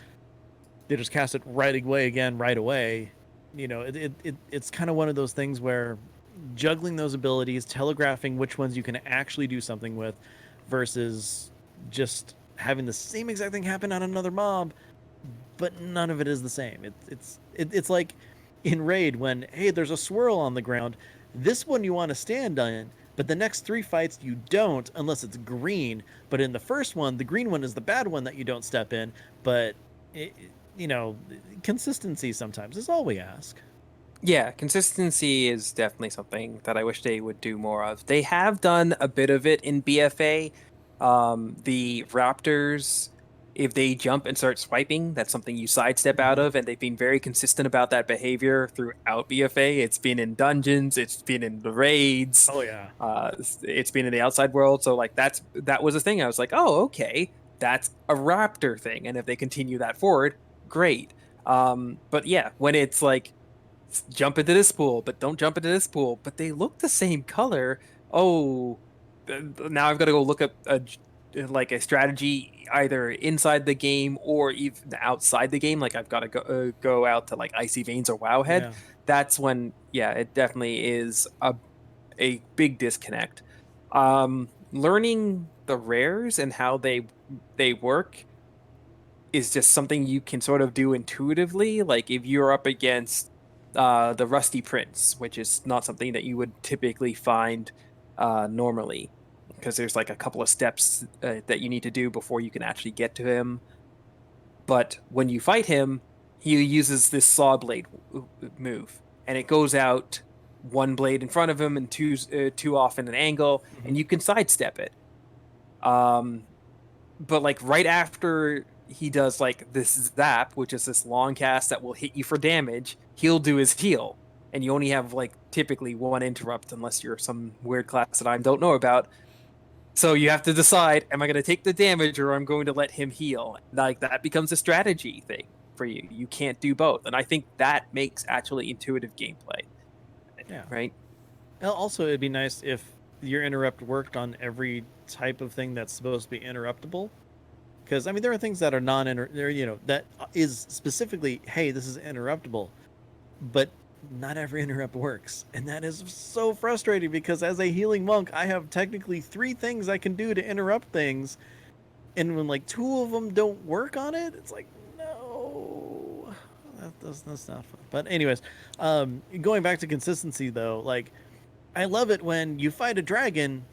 they just cast it right away. It's kind of one of those things where juggling those abilities, telegraphing which ones you can actually do something with versus just having the same exact thing happen on another mob, but none of it is the same. It's like in Raid when, hey, there's a swirl on the ground, this one you want to stand on, but the next 3 fights you don't unless it's green. But in the first one, the green one is the bad one that you don't step in. But, consistency sometimes is all we ask. Yeah, consistency is definitely something that I wish they would do more of. They have done a bit of it in BFA. The Raptors, if they jump and start swiping, that's something you sidestep out of, and they've been very consistent about that behavior throughout BFA. It's been in dungeons, it's been in the raids. Oh yeah. It's been in the outside world. So like that was a thing. I was like, oh, okay, that's a Raptor thing, and if they continue that forward, great. But yeah, when it's like jump into this pool, but don't jump into this pool, but they look the same color. Oh, now I've got to go look up a strategy either inside the game or even outside the game. Like I've got to go out to like Icy Veins or Wowhead. Yeah. That's when, it definitely is a big disconnect. Learning the rares and how they work is just something you can sort of do intuitively. Like if you're up against the Rusty Prince, which is not something that you would typically find normally, because there's like a couple of steps that you need to do before you can actually get to him. But when you fight him, he uses this saw blade move, and it goes out one blade in front of him and two off in an angle, and you can sidestep it. But like right after he does like this zap, which is this long cast that will hit you for damage. He'll do his heal, and you only have like typically one interrupt unless you're some weird class that I don't know about. So you have to decide: am I going to take the damage or I'm going to let him heal? Like that becomes a strategy thing for you. You can't do both, and I think that makes actually intuitive gameplay. Yeah. Right. Also, it'd be nice if your interrupt worked on every type of thing that's supposed to be interruptible. Because I mean, there are things that are there, that is specifically, hey, this is interruptible, but not every interrupt works, and that is so frustrating. Because as a healing monk, I have technically 3 things I can do to interrupt things, and when like 2 of them don't work on it, it's like, no, that's not fun. But anyways, going back to consistency though, like I love it when you fight a dragon.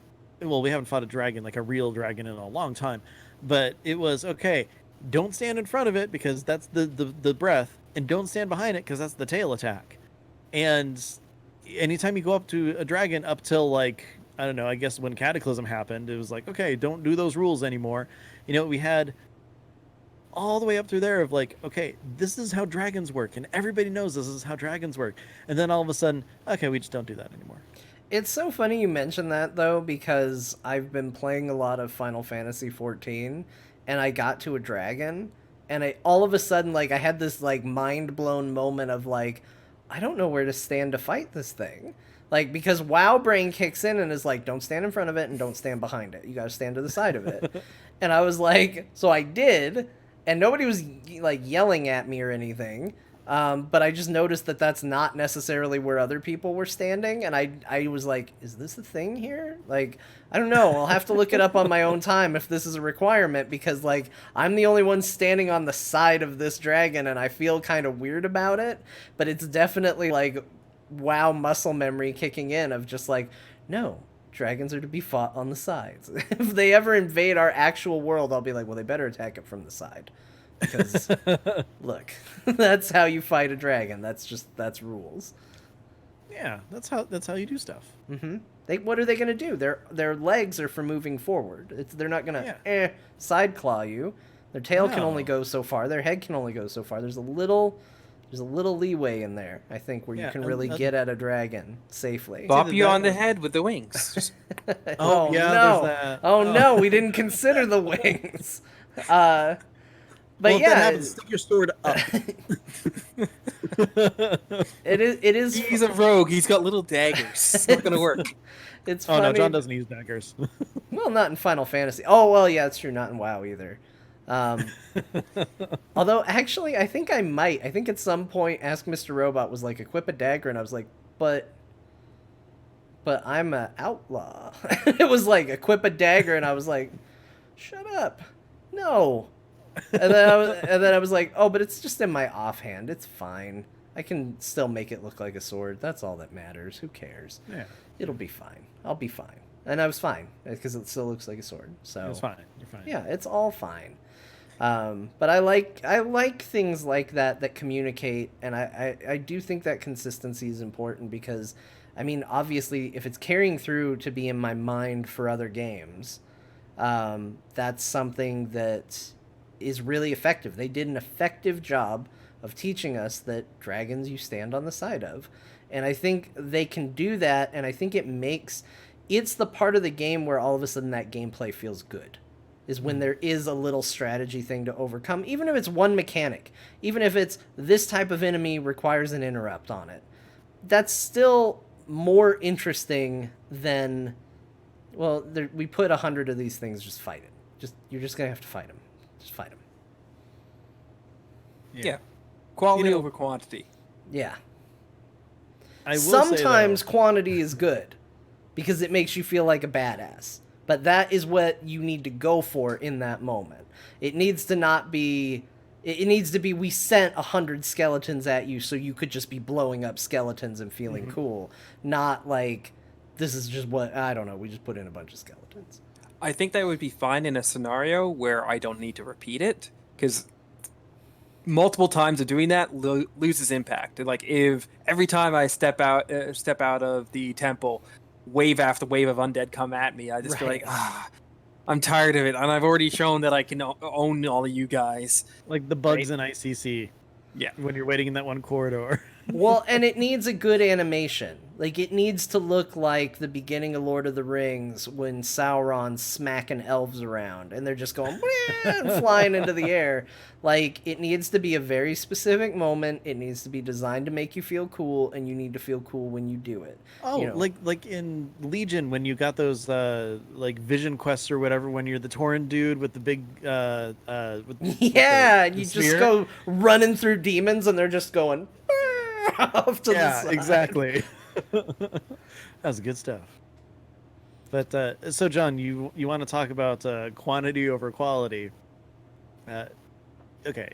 Well, we haven't fought a dragon, like a real dragon, in a long time, but it was okay. Don't stand in front of it because that's the breath, and don't stand behind it because that's the tail attack. And anytime you go up to a dragon, up till like, I don't know, I guess when Cataclysm happened, it was like, okay, don't do those rules anymore. We had all the way up through there of like, okay, this is how dragons work, and everybody knows this is how dragons work. And then all of a sudden, okay, we just don't do that anymore. It's so funny you mention that, though, because I've been playing a lot of Final Fantasy XIV, and I got to a dragon, and all of a sudden, like, I had this, like, mind-blown moment of, like, I don't know where to stand to fight this thing. Like, because WoW brain kicks in and is like, don't stand in front of it and don't stand behind it. You gotta stand to the side of it. And I was like, so I did, and nobody was, like, yelling at me or anything. But I just noticed that that's not necessarily where other people were standing, and I was like, is this a thing here? Like, I don't know. I'll have to look it up on my own time if this is a requirement, because, like, I'm the only one standing on the side of this dragon, and I feel kind of weird about it, but it's definitely, like, WoW muscle memory kicking in of just, like, no, dragons are to be fought on the sides. If they ever invade our actual world, I'll be like, well, they better attack it from the side. Because look, that's how you fight a dragon. That's rules. Yeah, that's how you do stuff. What are they gonna do? Their legs are for moving forward. They're not gonna side claw you. Their tail can only go so far. Their head can only go so far. There's a little leeway in there, I think, where you can really get at a dragon safely. Bop you on the head with the wings. Oh yeah, no! there's that. Oh no! We didn't consider the wings. But well, yeah, if that happens, stick your sword up. It is. He's a rogue. He's got little daggers. It's not gonna work. It's oh funny. no, John doesn't use daggers. Well, not in Final Fantasy. Oh well, yeah, it's true. Not in WoW either. Although actually, I think I might. I think at some point, Ask Mr. Robot was like, equip a dagger, and I was like, but I'm an outlaw. It was like, equip a dagger, and I was like, shut up, no. And then I was like, oh, but it's just in my offhand. It's fine. I can still make it look like a sword. That's all that matters. Who cares? Yeah, it'll be fine. I'll be fine. And I was fine because it still looks like a sword. So it's fine. You're fine. Yeah, it's all fine. But I like things like that communicate, and I do think that consistency is important because, I mean, obviously, if it's carrying through to be in my mind for other games, that's something that is really effective. They did an effective job of teaching us that dragons you stand on the side of. And I think they can do that, and I think it's the part of the game where all of a sudden that gameplay feels good. Is when there is a little strategy thing to overcome, even if it's one mechanic, even if it's this type of enemy requires an interrupt on it. That's still more interesting than, well, we put 100 of these things, just fight it. You're just gonna have to fight them. Just fight them. Yeah. Quality over quantity. Yeah. I will Sometimes say, though, quantity is good because it makes you feel like a badass. But that is what you need to go for in that moment. It needs to not be... It needs to be, we sent 100 skeletons at you so you could just be blowing up skeletons and feeling cool. Not like, this is just what... I don't know, we just put in a bunch of skeletons. I think that would be fine in a scenario where I don't need to repeat it, because multiple times of doing that loses impact. Like, if every time I step out of the temple, wave after wave of undead come at me, I just feel like, I'm tired of it, and I've already shown that I can own all of you guys. Like the bugs in ICC Yeah. when you're waiting in that one corridor. Well, and it needs a good animation. Like, it needs to look like the beginning of Lord of the Rings when Sauron's smacking elves around and they're just going and flying into the air. Like, it needs to be a very specific moment. It needs to be designed to make you feel cool, and you need to feel cool when you do it. Oh, You know. like in Legion when you got those like vision quests or whatever, when you're the Tauren dude with the big Yeah, the you just spear. go running through demons and they're just going off to the Yeah, side. exactly. That was good stuff. But so John, you want to talk about quantity over quality? Okay,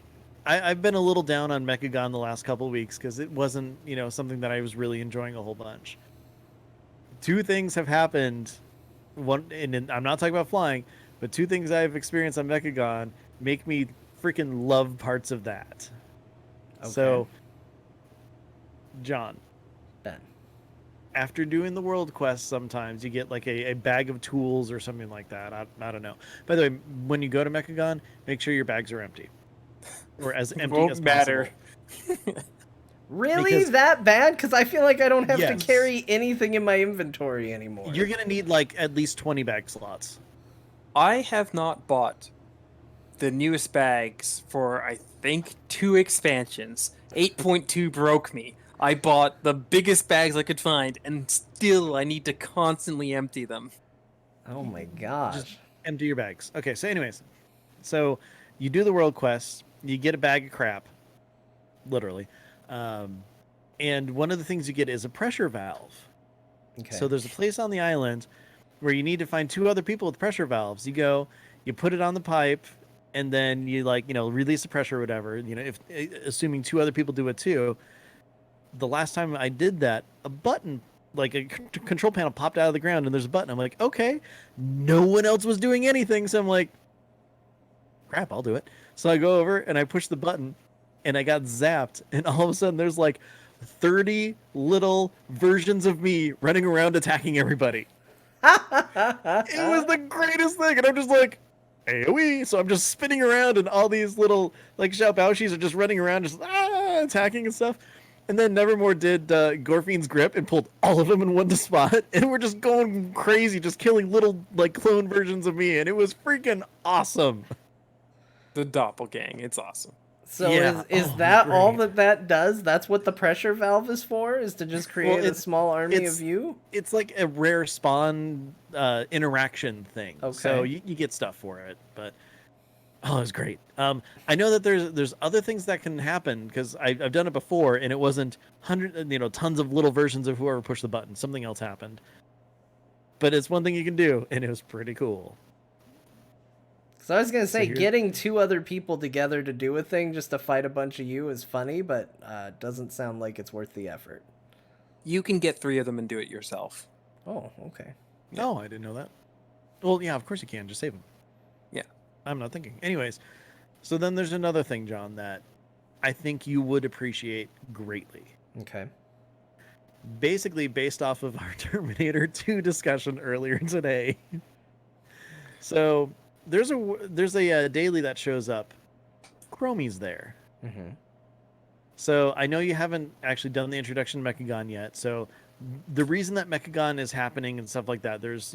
I've been a little down on Mechagon the last couple weeks because it wasn't something that I was really enjoying a whole bunch. Two things have happened. One, and I'm not talking about flying, but two things I've experienced on Mechagon make me freaking love parts of that. Okay. So, John, Ben. after doing the world quest, sometimes you get like a bag of tools or something like that. I don't know. By the way, when you go to Mechagon, make sure your bags are empty. Or as empty Won't as matter. possible. Really? Because- That bad? Because I feel like I don't have Yes. to carry anything in my inventory anymore. You're going to need like at least 20 bag slots. I have not bought the newest bags for, I think, 2 expansions. 8.2 broke me. I bought the biggest bags I could find, and still I need to constantly empty them. Oh my gosh. Just empty your bags. Okay, so anyways. So you do the world quest, you get a bag of crap, literally. And one of the things you get is a pressure valve. Okay. So there's a place on the island where you need to find 2 other people with pressure valves. You go, you put it on the pipe, and then you release the pressure or whatever. If assuming 2 other people do it too. The last time I did that, a button, like a control panel, popped out of the ground, and there's a button. I'm like, okay, no one else was doing anything, so I'm like, crap, I'll do it. So I go over and I push the button, and I got zapped, and all of a sudden there's like 30 little versions of me running around attacking everybody. It was the greatest thing, and I'm just like, AoE. So I'm just spinning around, and all these little like Xiaobaoshis are just running around, just attacking and stuff. And then Nevermore did Gorfine's grip and pulled all of them in one spot, and we're just going crazy, just killing little like clone versions of me, and it was freaking awesome. The doppelgang, it's awesome. So Yeah. is Oh, that all great. that does? That's what the pressure valve is for? Is to just create a it's- small army it's- of you? It's like a rare spawn interaction thing. So Okay. you get stuff for it, but oh, it was great. I know that there's other things that can happen because I've done it before, and it wasn't tons of little versions of whoever pushed the button. Something else happened, but it's one thing you can do, and it was pretty cool. So I was gonna say, here- getting 2 other people together to do a thing just to fight a bunch of you is funny, but doesn't sound like it's worth the effort. You can get 3 of them and do it yourself. Oh, okay. Oh, I didn't know that. Well, yeah, of course you can. Just save them. Yeah. I'm not thinking. Anyways, so then there's another thing, John, that I think you would appreciate greatly. Okay. Basically, based off of our Terminator 2 discussion earlier today. So there's a daily that shows up. Chromie's there. Mm-hmm. So I know you haven't actually done the introduction to Mechagon yet. So the reason that Mechagon is happening and stuff like that, there's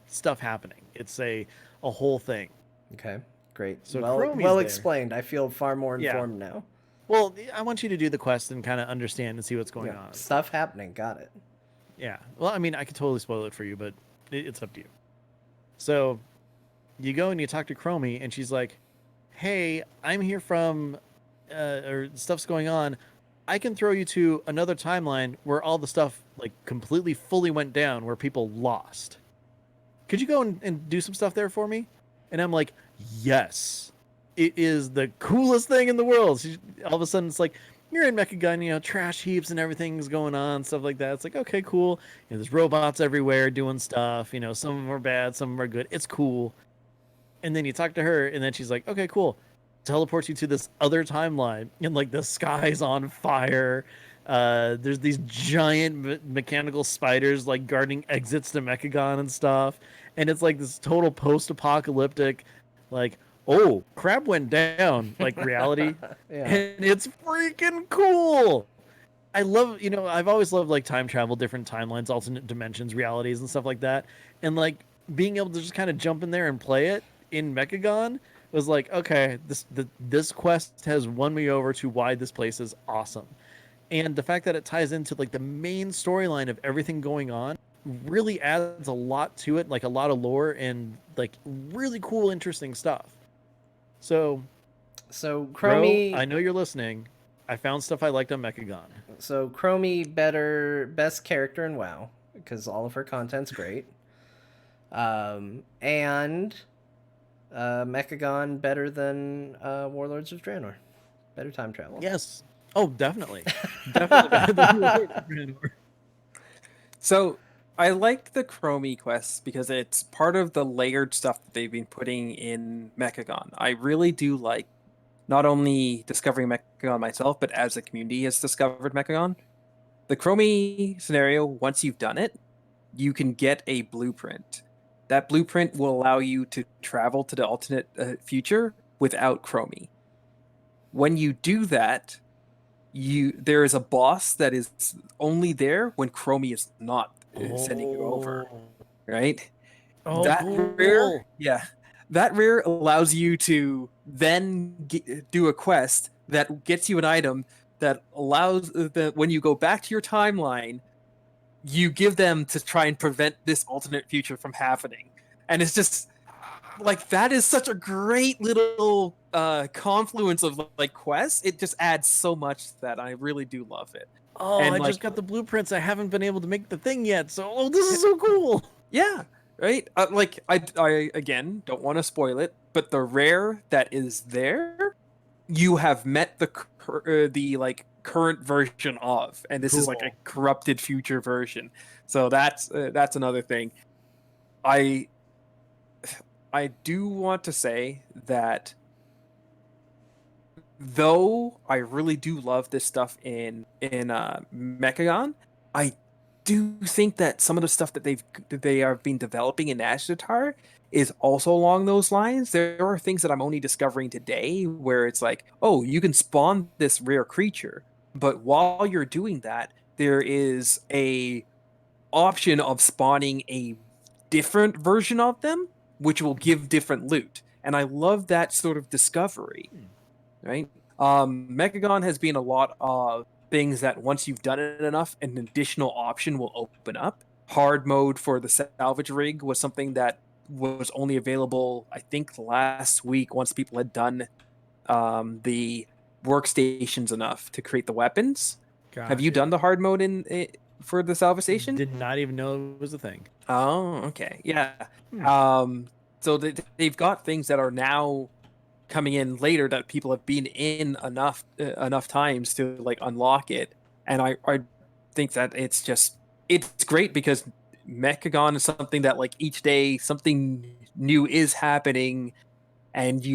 stuff happening. It's a whole thing. Okay. Great. So well Chromie's well there. explained. I feel far more Yeah. informed now. Well, I want you to do the quest and kind of understand and see what's going on. Stuff happening. Got it. Yeah. Well, I mean, I could totally spoil it for you, but it's up to you. So you go and you talk to Chromie, and she's like, "Hey, I'm here from, or stuff's going on. I can throw you to another timeline where all the stuff like completely fully went down, where people lost. Could you go and do some stuff there for me?" And I'm like, "Yes." It is the coolest thing in the world. All of a sudden, it's like, you're in Mechagun, trash heaps and everything's going on, stuff like that. It's like, okay, cool. There's robots everywhere doing stuff. Some of them are bad, some of them are good. It's cool. And then you talk to her, and then she's like, okay, cool. Teleports you to this other timeline, and like the sky's on fire. There's these giant mechanical spiders like guarding exits to Mechagon and stuff. and it's like this total post-apocalyptic, like, oh, crap went down, like reality, Yeah. and it's freaking cool. I love, I've always loved like time travel, different timelines, alternate dimensions, realities, and stuff like that. And like being able to just kind of jump in there and play it in Mechagon was like, okay, this quest has won me over to why this place is awesome. And the fact that it ties into like the main storyline of everything going on really adds a lot to it, like a lot of lore and like really cool, interesting stuff. So, So bro, I Chromie, know you're listening. I found stuff I liked on Mechagon. best character in WoW because all of her content's great. And Mechagon better than Warlords of Draenor. Better time travel. Yes. Oh, definitely. Definitely better than Lord of Draenor. So I like the Chromie quests because it's part of the layered stuff that they've been putting in Mechagon. I really do like not only discovering Mechagon myself, but as the community has discovered Mechagon. The Chromie scenario, once you've done it, you can get a blueprint. That blueprint will allow you to travel to the alternate future without Chromie. When you do that, there is a boss that is only there when Chromie is not sending you over, right? Oh, That rare, cool. yeah, that rare allows you to then do a quest that gets you an item that allows that when you go back to your timeline, you give them to try and prevent this alternate future from happening. And it's just like that is such a great little confluence of like quests. It just adds so much to that. I really do love it. Oh, And I like just got the blueprints. I haven't been able to make the thing yet. So, oh, this is so cool. yeah, right? Like I again don't want to spoil it, but the rare that is there, you have met the like current version of, and this is like a Cool. corrupted future version. So that's another thing. I I do want to say that though I really do love this stuff in Mechagon, I do think that some of the stuff that they have been developing in Ashtar is also along those lines. There are things that I'm only discovering today where it's like, oh, you can spawn this rare creature, but while you're doing that, there is a option of spawning a different version of them, which will give different loot. And I love that sort of discovery, right? Mechagon has been a lot of things that once you've done it enough, an additional option will open up. Hard mode for the salvage rig was something that was only available, I think, last week once people had done the workstations enough to create the weapons. Have you Gotcha. done the hard mode for the salvage station? Did not even know it was a thing. Oh, okay. Yeah. Hmm. So they've got things that are now coming in later that people have been in enough times to like unlock it, and I think that it's great because Mechagon is something that like each day something new is happening, and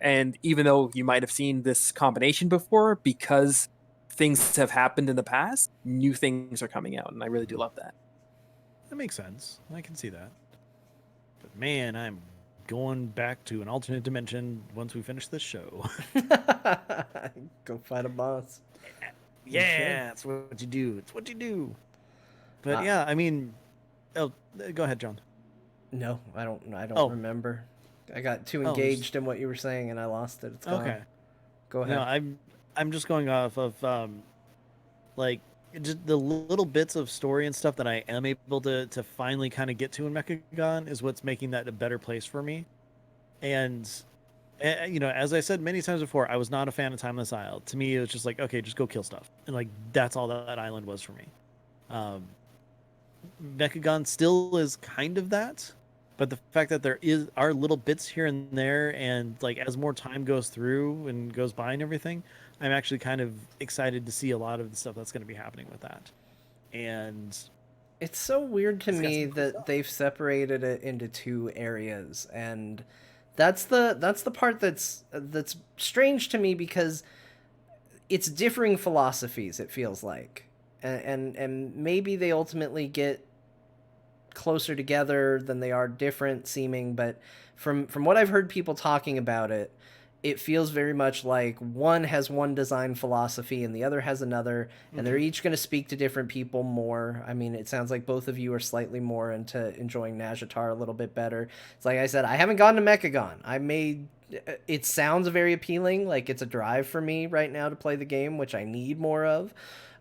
and even though you might have seen this combination before, because things have happened in the past, new things are coming out, and I really do love that. That makes sense. I can see that. But man, I'm going back to an alternate dimension once we finish this show. Go fight a boss. Yeah, that's what you do. It's what you do. But Uh, yeah, I mean, oh, go ahead, John. No, I don't. I don't Oh, remember. I got too oh, just- engaged in what you were saying, and I lost it. It's gone. okay. Go No, ahead. I'm just going off of like just the little bits of story and stuff that I am able to finally kind of get to in Mechagon is what's making that a better place for me. And as I said many times before, I was not a fan of Timeless Isle. To me, it was just like, okay, just go kill stuff, and like that's all that island was for me. Um, Mechagon still is kind of that, but the fact that there are little bits here and there, and like as more time goes through and goes by and everything, I'm actually kind of excited to see a lot of the stuff that's going to be happening with that. And It's so weird to it's got me some cool that stuff. they've separated it into two areas, and that's the part that's strange to me because it's differing philosophies. It feels like, and maybe they ultimately get closer together than they are different seeming, but from what I've heard people talking about it, it feels very much like one has one design philosophy and the other has another, and they're each going to speak to different people more. I mean, it sounds like both of you are slightly more into enjoying Najatar a little bit better. It's like I said, I haven't gone to Mechagon. It sounds very appealing, like it's a drive for me right now to play the game, which I need more of.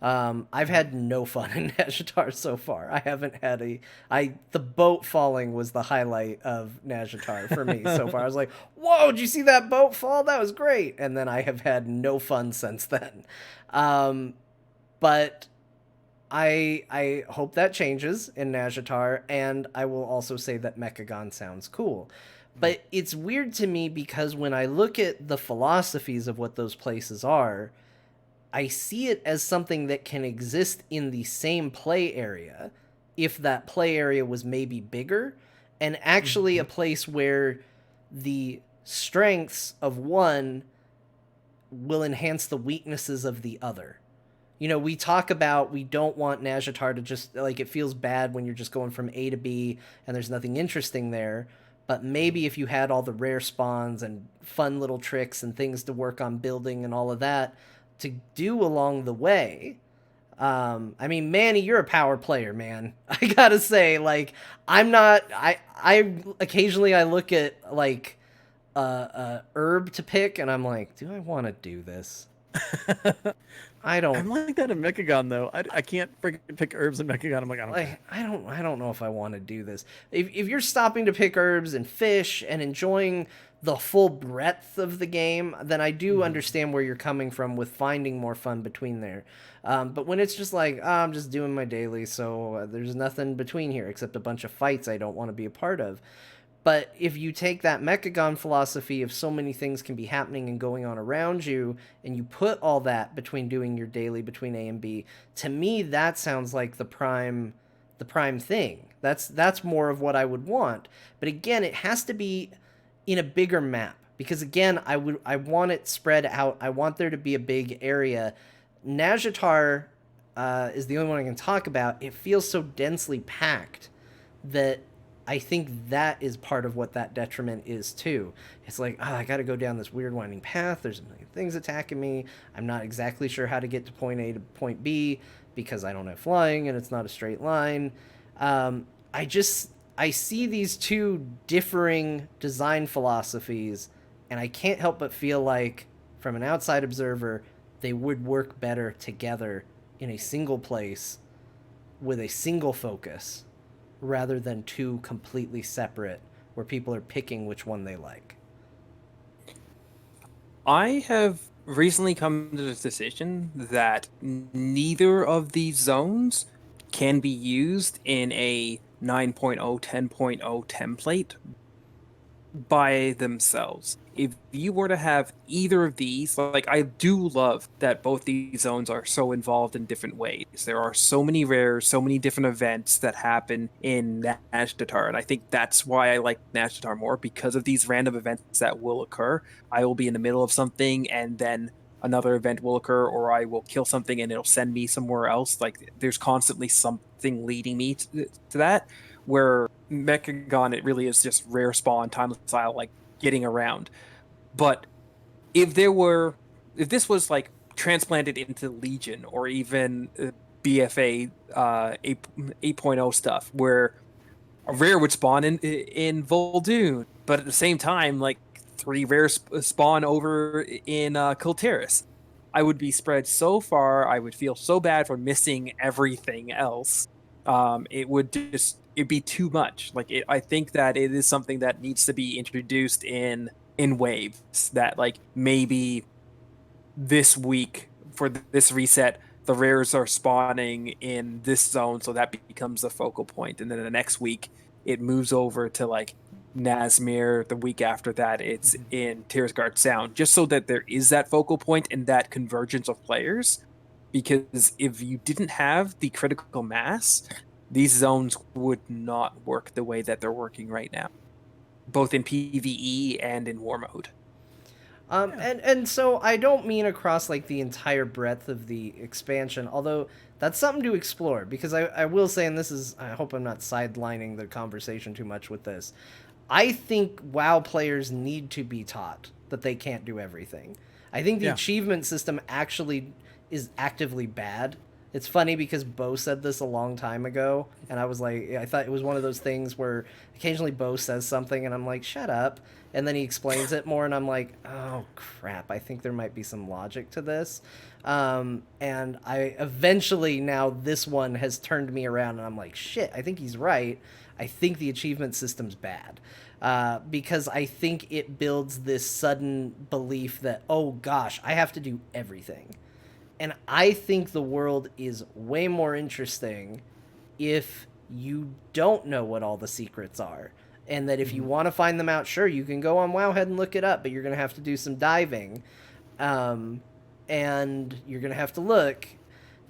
I've had no fun in Najatar so far. I haven't had the boat falling was the highlight of Najatar for me so far. I was like, whoa, did you see that boat fall? That was great. And then I have had no fun since then. But I hope that changes in Najatar, and I will also say that Mechagon sounds cool. But it's weird to me because when I look at the philosophies of what those places are, I see it as something that can exist in the same play area if that play area was maybe bigger, and actually a place where the strengths of one will enhance the weaknesses of the other. You know, we talk about we don't want Najatar to just, like, it feels bad when you're just going from A to B and there's nothing interesting there. But maybe if you had all the rare spawns and fun little tricks and things to work on building and all of that to do along the way. I mean, Manny, you're a power player, man. I gotta say, like, I'm not. I occasionally I look at like herb to pick, and I'm like, do I want to do this? I don't. I'm like that in Mechagon though. I can't freaking pick herbs in Mechagon. I'm like, I don't care. I don't know if I want to do this. If you're stopping to pick herbs and fish and enjoying the full breadth of the game, then I do understand where you're coming from with finding more fun between there. But when it's just like, I'm just doing my daily, so there's nothing between here except a bunch of fights I don't want to be a part of. But if you take that Mechagon philosophy of so many things can be happening and going on around you, and you put all that between doing your daily between A and B, to me that sounds like the prime thing. That's more of what I would want. But again, it has to be in a bigger map, because again, I want it spread out. I want there to be a big area. Najatar is the only one I can talk about. It feels so densely packed that I think that is part of what that detriment is too. It's like, oh, I got to go down this weird winding path. There's a million things attacking me. I'm not exactly sure how to get to point A to point B because I don't have flying and it's not a straight line. I see these two differing design philosophies, and I can't help but feel like, from an outside observer, they would work better together in a single place with a single focus, rather than two completely separate where people are picking which one they like. I have recently come to the decision that neither of these zones can be used in a 9.0, 10.0 template by themselves. If you were to have either of these, like, I do love that both these zones are so involved in different ways. There are so many rares, so many different events that happen in Najatar, and I think that's why I like Najatar more, because of these random events that will occur. I will be in the middle of something, and then another event will occur, or I will kill something and it'll send me somewhere else. Like, there's constantly something leading me to that, where Mechagon, it really is just rare spawn, timeless style, like, getting around. But if this was like transplanted into Legion, or even BFA 8.0 stuff, where a rare would spawn in Vol'dun, but at the same time, like, 3 rares spawn over in Kultiris, I would be spread so far. I would feel so bad for missing everything else. It'd be too much. Like, I think that it is something that needs to be introduced in waves. That, like, maybe this week for this reset, the rares are spawning in this zone, so that becomes the focal point, and then the next week it moves over to, like, Nazmir. The week after that, it's in Tirisgard Sound, just so that there is that focal point and that convergence of players. Because if you didn't have the critical mass, these zones would not work the way that they're working right now, both in PvE and in war mode. And so I don't mean across like the entire breadth of the expansion, although that's something to explore, because I will say, and this is, I hope I'm not sidelining the conversation too much with this, I think WoW players need to be taught that they can't do everything. I think the Yeah. achievement system actually is actively bad. It's funny because Bo said this a long time ago, and I was like, I thought it was one of those things where occasionally Bo says something, and I'm like, shut up. And then he explains it more, and I'm like, oh crap, I think there might be some logic to this. And I eventually, now this one has turned me around, and I'm like, shit, I think he's right. I think the achievement system's bad. Because I think it builds this sudden belief that, oh gosh, I have to do everything. And I think the world is way more interesting if you don't know what all the secrets are. And that if you want to find them out, sure, you can go on Wowhead and look it up, but you're going to have to do some diving. And you're going to have to look.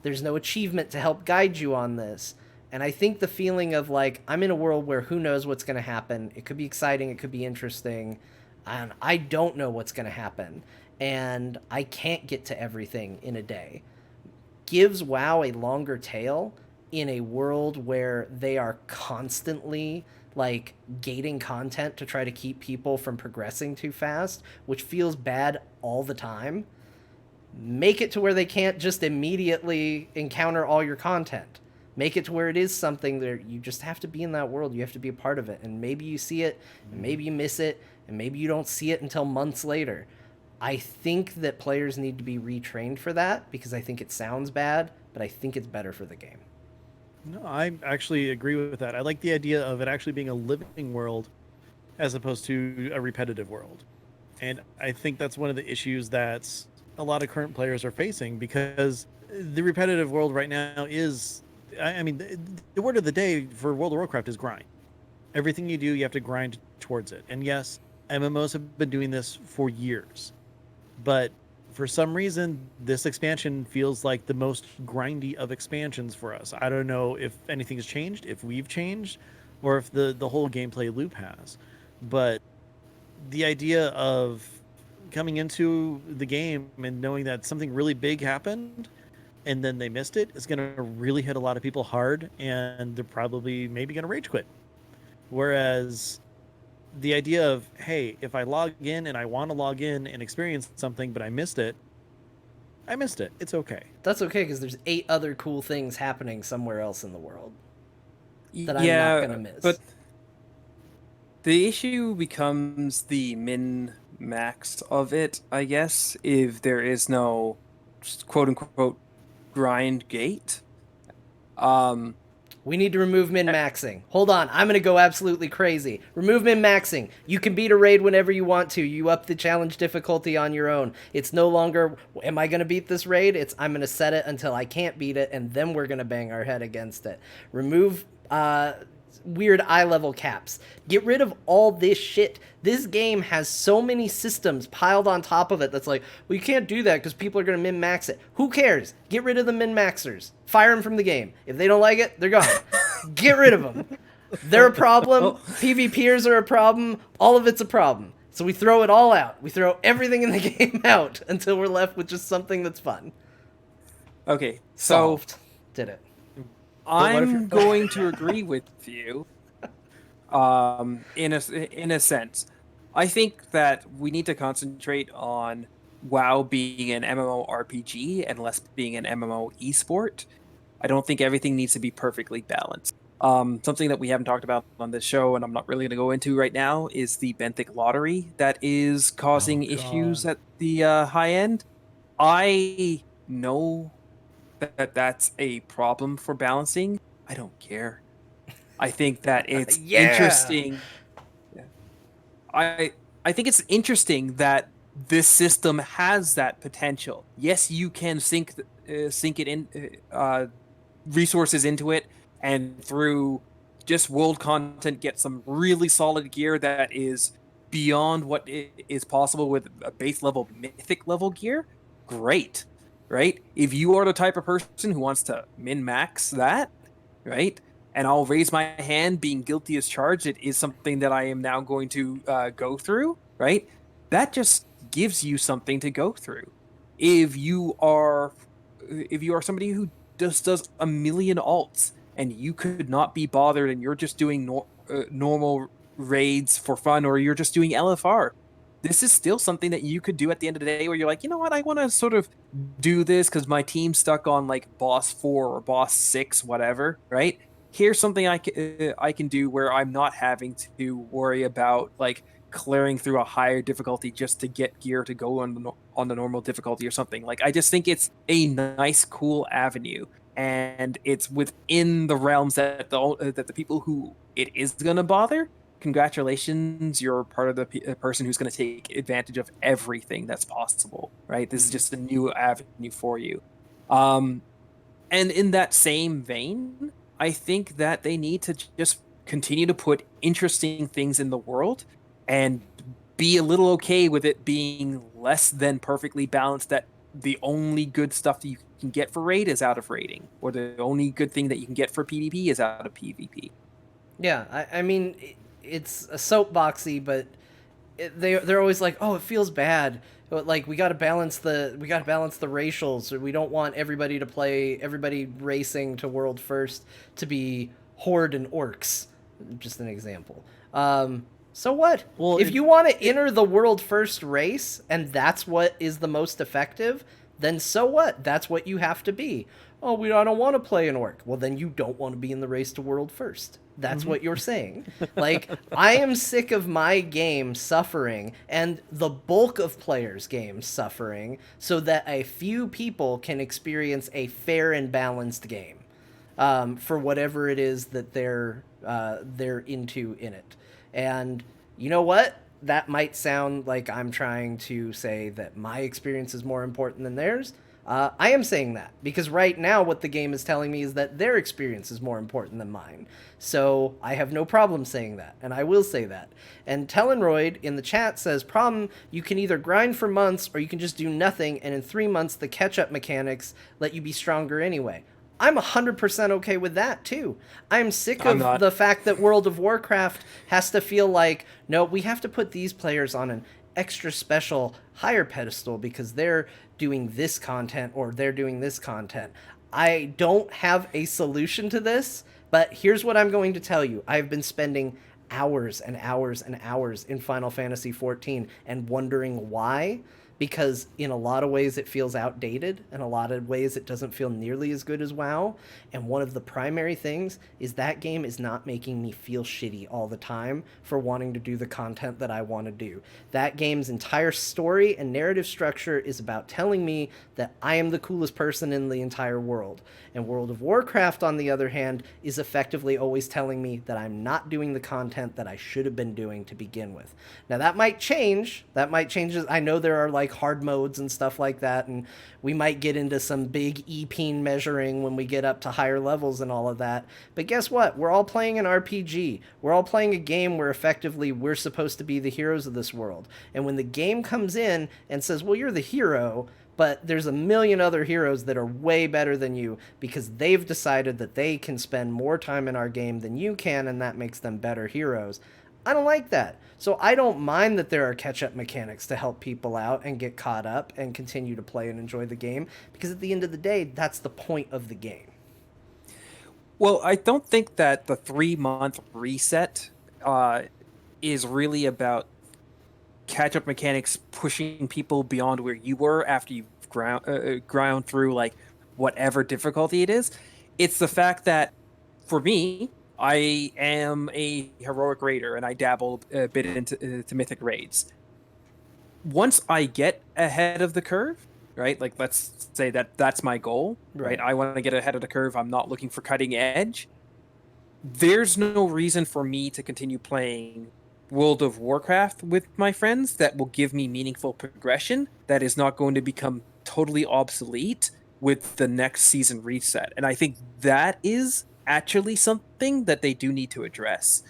There's no achievement to help guide you on this. And I think the feeling of like, I'm in a world where who knows what's going to happen. It could be exciting. It could be interesting. And I don't know what's going to happen. And I can't get to everything in a day. Gives WoW a longer tail in a world where they are constantly like gating content to try to keep people from progressing too fast, which feels bad all the time. Make it to where they can't just immediately encounter all your content. Make it to where it is something that you just have to be in that world. You have to be a part of it. And maybe you see it, and maybe you miss it, and maybe you don't see it until months later. I think that players need to be retrained for that, because I think it sounds bad, but I think it's better for the game. No, I actually agree with that. I like the idea of it actually being a living world as opposed to a repetitive world. And I think that's one of the issues that a lot of current players are facing, because the repetitive world right now is, I mean, the word of the day for World of Warcraft is grind. Everything you do, you have to grind towards it. And yes, MMOs have been doing this for years. But for some reason, this expansion feels like the most grindy of expansions for us. I don't know if anything's changed, if we've changed, or if the whole gameplay loop has. But the idea of coming into the game and knowing that something really big happened and then they missed it is going to really hit a lot of people hard, and they're probably maybe going to rage quit. Whereas the idea of, hey, if I log in and I want to log in and experience something, but I missed it. It's okay. That's okay, because there's 8 other cool things happening somewhere else in the world that I'm Yeah, not going to miss. but the issue becomes the min-max of it, I guess, if there is no quote-unquote grind gate. We need to remove min-maxing. Hold on, I'm going to go absolutely crazy. Remove min-maxing. You can beat a raid whenever you want to. You up the challenge difficulty on your own. It's no longer, am I going to beat this raid? It's, I'm going to set it until I can't beat it, and then we're going to bang our head against it. Remove weird eye level caps. Get rid of all this shit. This game has so many systems piled on top of it that's like, well, you can't do that because people are going to min-max it. Who cares? Get rid of the min-maxers. Fire them from the game. If they don't like it, they're gone. Get rid of them. They're a problem. PvPers are a problem. All of it's a problem. So we throw it all out. We throw everything in the game out until we're left with just something that's fun. Okay, so Solved. Did it. I'm going to agree with you. In a sense, I think that we need to concentrate on WoW being an MMO RPG and less being an MMO esport. I don't think everything needs to be perfectly balanced. Something that we haven't talked about on this show, and I'm not really going to go into right now, is the Benthic lottery that is causing issues at the high end. I know that that's a problem for balancing. I don't care. I think that it's interesting. Yeah. I think it's interesting that this system has that potential. Yes, you can sink it in resources into it, and through just world content get some really solid gear that is beyond what is possible with a base level mythic level gear. Great. Right? If you are the type of person who wants to min-max that, right? And I'll raise my hand, being guilty as charged. It is something that I am now going to go through, right? That just gives you something to go through. If you are somebody who just does a million alts and you could not be bothered and you're just doing normal raids for fun, or you're just doing LFR, this is still something that you could do at the end of the day where you're like, you know what, I want to sort of do this because my team's stuck on like boss 4 or boss 6, whatever, right? Here's something I can do where I'm not having to worry about like clearing through a higher difficulty just to get gear to go on the normal difficulty or something. Like, I just think it's a nice, cool avenue, and it's within the realms that the people who it is gonna bother. Congratulations, you're part of the person who's going to take advantage of everything that's possible, right? This is just a new avenue for you. And in that same vein, I think that they need to just continue to put interesting things in the world and be a little okay with it being less than perfectly balanced, that the only good stuff that you can get for raid is out of raiding, or the only good thing that you can get for PvP is out of PvP. Yeah, I mean, it's a soapboxy, but they're always like, oh, it feels bad. Like we got to balance the racials, or we don't want everybody racing to world first to be horde and orcs. Just an example. So what? Well, If you want to enter the world first race and that's what is the most effective, then so what? That's what you have to be. Oh, I don't want to play an orc. Well, then you don't want to be in the race to world first. That's what you're saying. Like, I am sick of my game suffering and the bulk of players' games suffering so that a few people can experience a fair and balanced game for whatever it is that they're into in it. And you know what? That might sound like I'm trying to say that my experience is more important than theirs. I am saying that because right now what the game is telling me is that their experience is more important than mine. So I have no problem saying that, and I will say that. And Tellenroyd in the chat says, problem, you can either grind for months or you can just do nothing, and in 3 months the catch-up mechanics let you be stronger anyway. I'm 100% okay with that, too. I'm sick of the fact that World of Warcraft has to feel like, no, we have to put these players on an extra special higher pedestal because they're doing this content or they're doing this content. I don't have a solution to this, but here's what I'm going to tell you. I've been spending hours and hours and hours in Final Fantasy XIV and wondering why. Because in a lot of ways it feels outdated, in a lot of ways it doesn't feel nearly as good as WoW, and one of the primary things is that game is not making me feel shitty all the time for wanting to do the content that I want to do. That game's entire story and narrative structure is about telling me that I am the coolest person in the entire world. And World of Warcraft, on the other hand, is effectively always telling me that I'm not doing the content that I should have been doing to begin with. Now that might change. I know there are like hard modes and stuff like that, and we might get into some big EP measuring when we get up to higher levels and all of that. But guess what? We're all playing an RPG. We're all playing a game where effectively we're supposed to be the heroes of this world. And when the game comes in and says, well, you're the hero, but there's a million other heroes that are way better than you because they've decided that they can spend more time in our game than you can, and that makes them better heroes. I don't like that. So I don't mind that there are catch-up mechanics to help people out and get caught up and continue to play and enjoy the game, because at the end of the day, that's the point of the game. Well, I don't think that the 3-month reset is really about catch-up mechanics pushing people beyond where you were after you've ground through like whatever difficulty it is. It's the fact that for me, I am a heroic raider and I dabble a bit into mythic raids. Once I get ahead of the curve, right? Like, let's say that's my goal, right? I want to get ahead of the curve. I'm not looking for cutting edge. There's no reason for me to continue playing World of Warcraft with my friends that will give me meaningful progression that is not going to become totally obsolete with the next season reset. And I think that is actually something that they do need to address.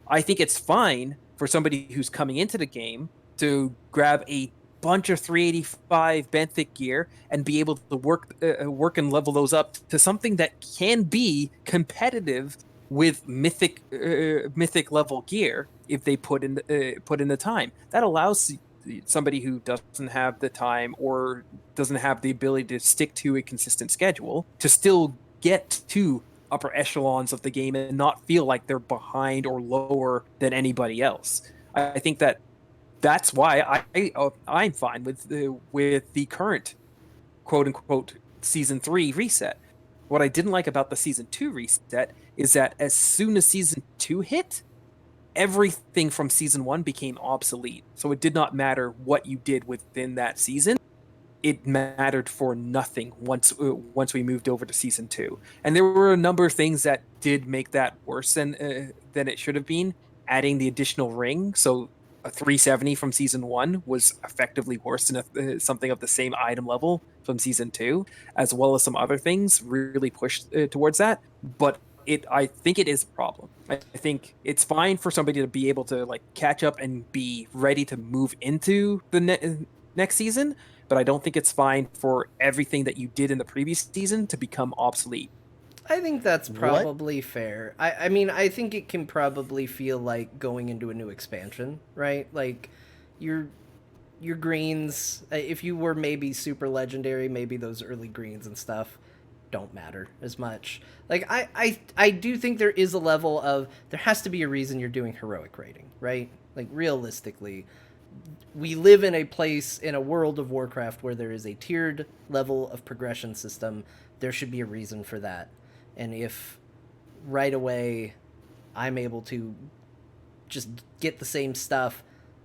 I think it's fine for somebody who's coming into the game to grab a bunch of 385 benthic gear and be able to work and level those up to something that can be competitive with mythic level gear if they put in the time. That allows somebody who doesn't have the time or doesn't have the ability to stick to a consistent schedule to still get to upper echelons of the game and not feel like they're behind or lower than anybody else. I think that's why I'm fine with the current quote unquote season 3 reset. What I didn't like about the season 2 reset is that as soon as season 2 hit, everything from season 1 became obsolete. So it did not matter what you did within that season. It mattered for nothing once we moved over to season 2. And there were a number of things that did make that worse than it should have been. Adding the additional ring, so a 370 from season 1 was effectively worse than something of the same item level from season 2, as well as some other things really pushed towards that. But I think it is a problem. I think it's fine for somebody to be able to like catch up and be ready to move into the next season, but I don't think it's fine for everything that you did in the previous season to become obsolete. I think that's What? probably fair. I mean, I think it can probably feel like going into a new expansion, right? Like, your greens, if you were maybe super legendary, maybe those early greens and stuff don't matter as much. Like, I do think there is a level of, there has to be a reason you're doing heroic rating, right? Like, realistically, we live in a place in a World of Warcraft where there is a tiered level of progression system. There should be a reason for that. And if right away I'm able to just get the same stuff,